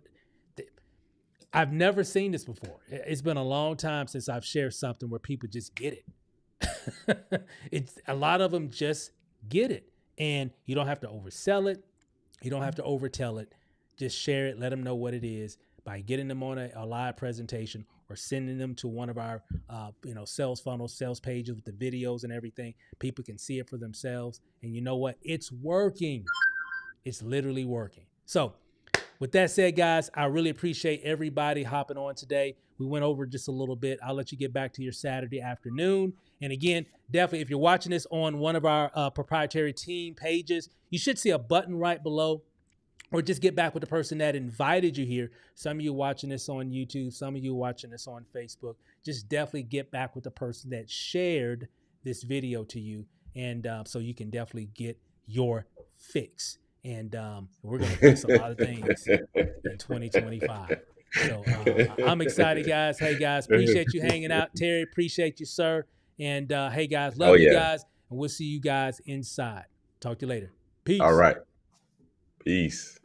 I've never seen this before. It's been a long time since I've shared something where people just get it. It's a lot of them just get it. And you don't have to oversell it. You don't have to overtell it. Just share it. Let them know what it is by getting them on a live presentation or sending them to one of our, sales funnels, sales pages with the videos and everything. People can see it for themselves. And you know what? It's working. It's literally working. So with that said, guys, I really appreciate everybody hopping on today. We went over just a little bit. I'll let you get back to your Saturday afternoon. And again, definitely, if you're watching this on one of our proprietary team pages, you should see a button right below, or just get back with the person that invited you here. Some of you watching this on YouTube, some of you watching this on Facebook. Just definitely get back with the person that shared this video to you. And so you can definitely get your fix. And we're going to fix a lot of things in 2025. So I'm excited, guys. Hey, guys, appreciate you hanging out. Terry, appreciate you, sir. And hey, guys, love you guys. And we'll see you guys inside. Talk to you later. Peace. All right. Peace.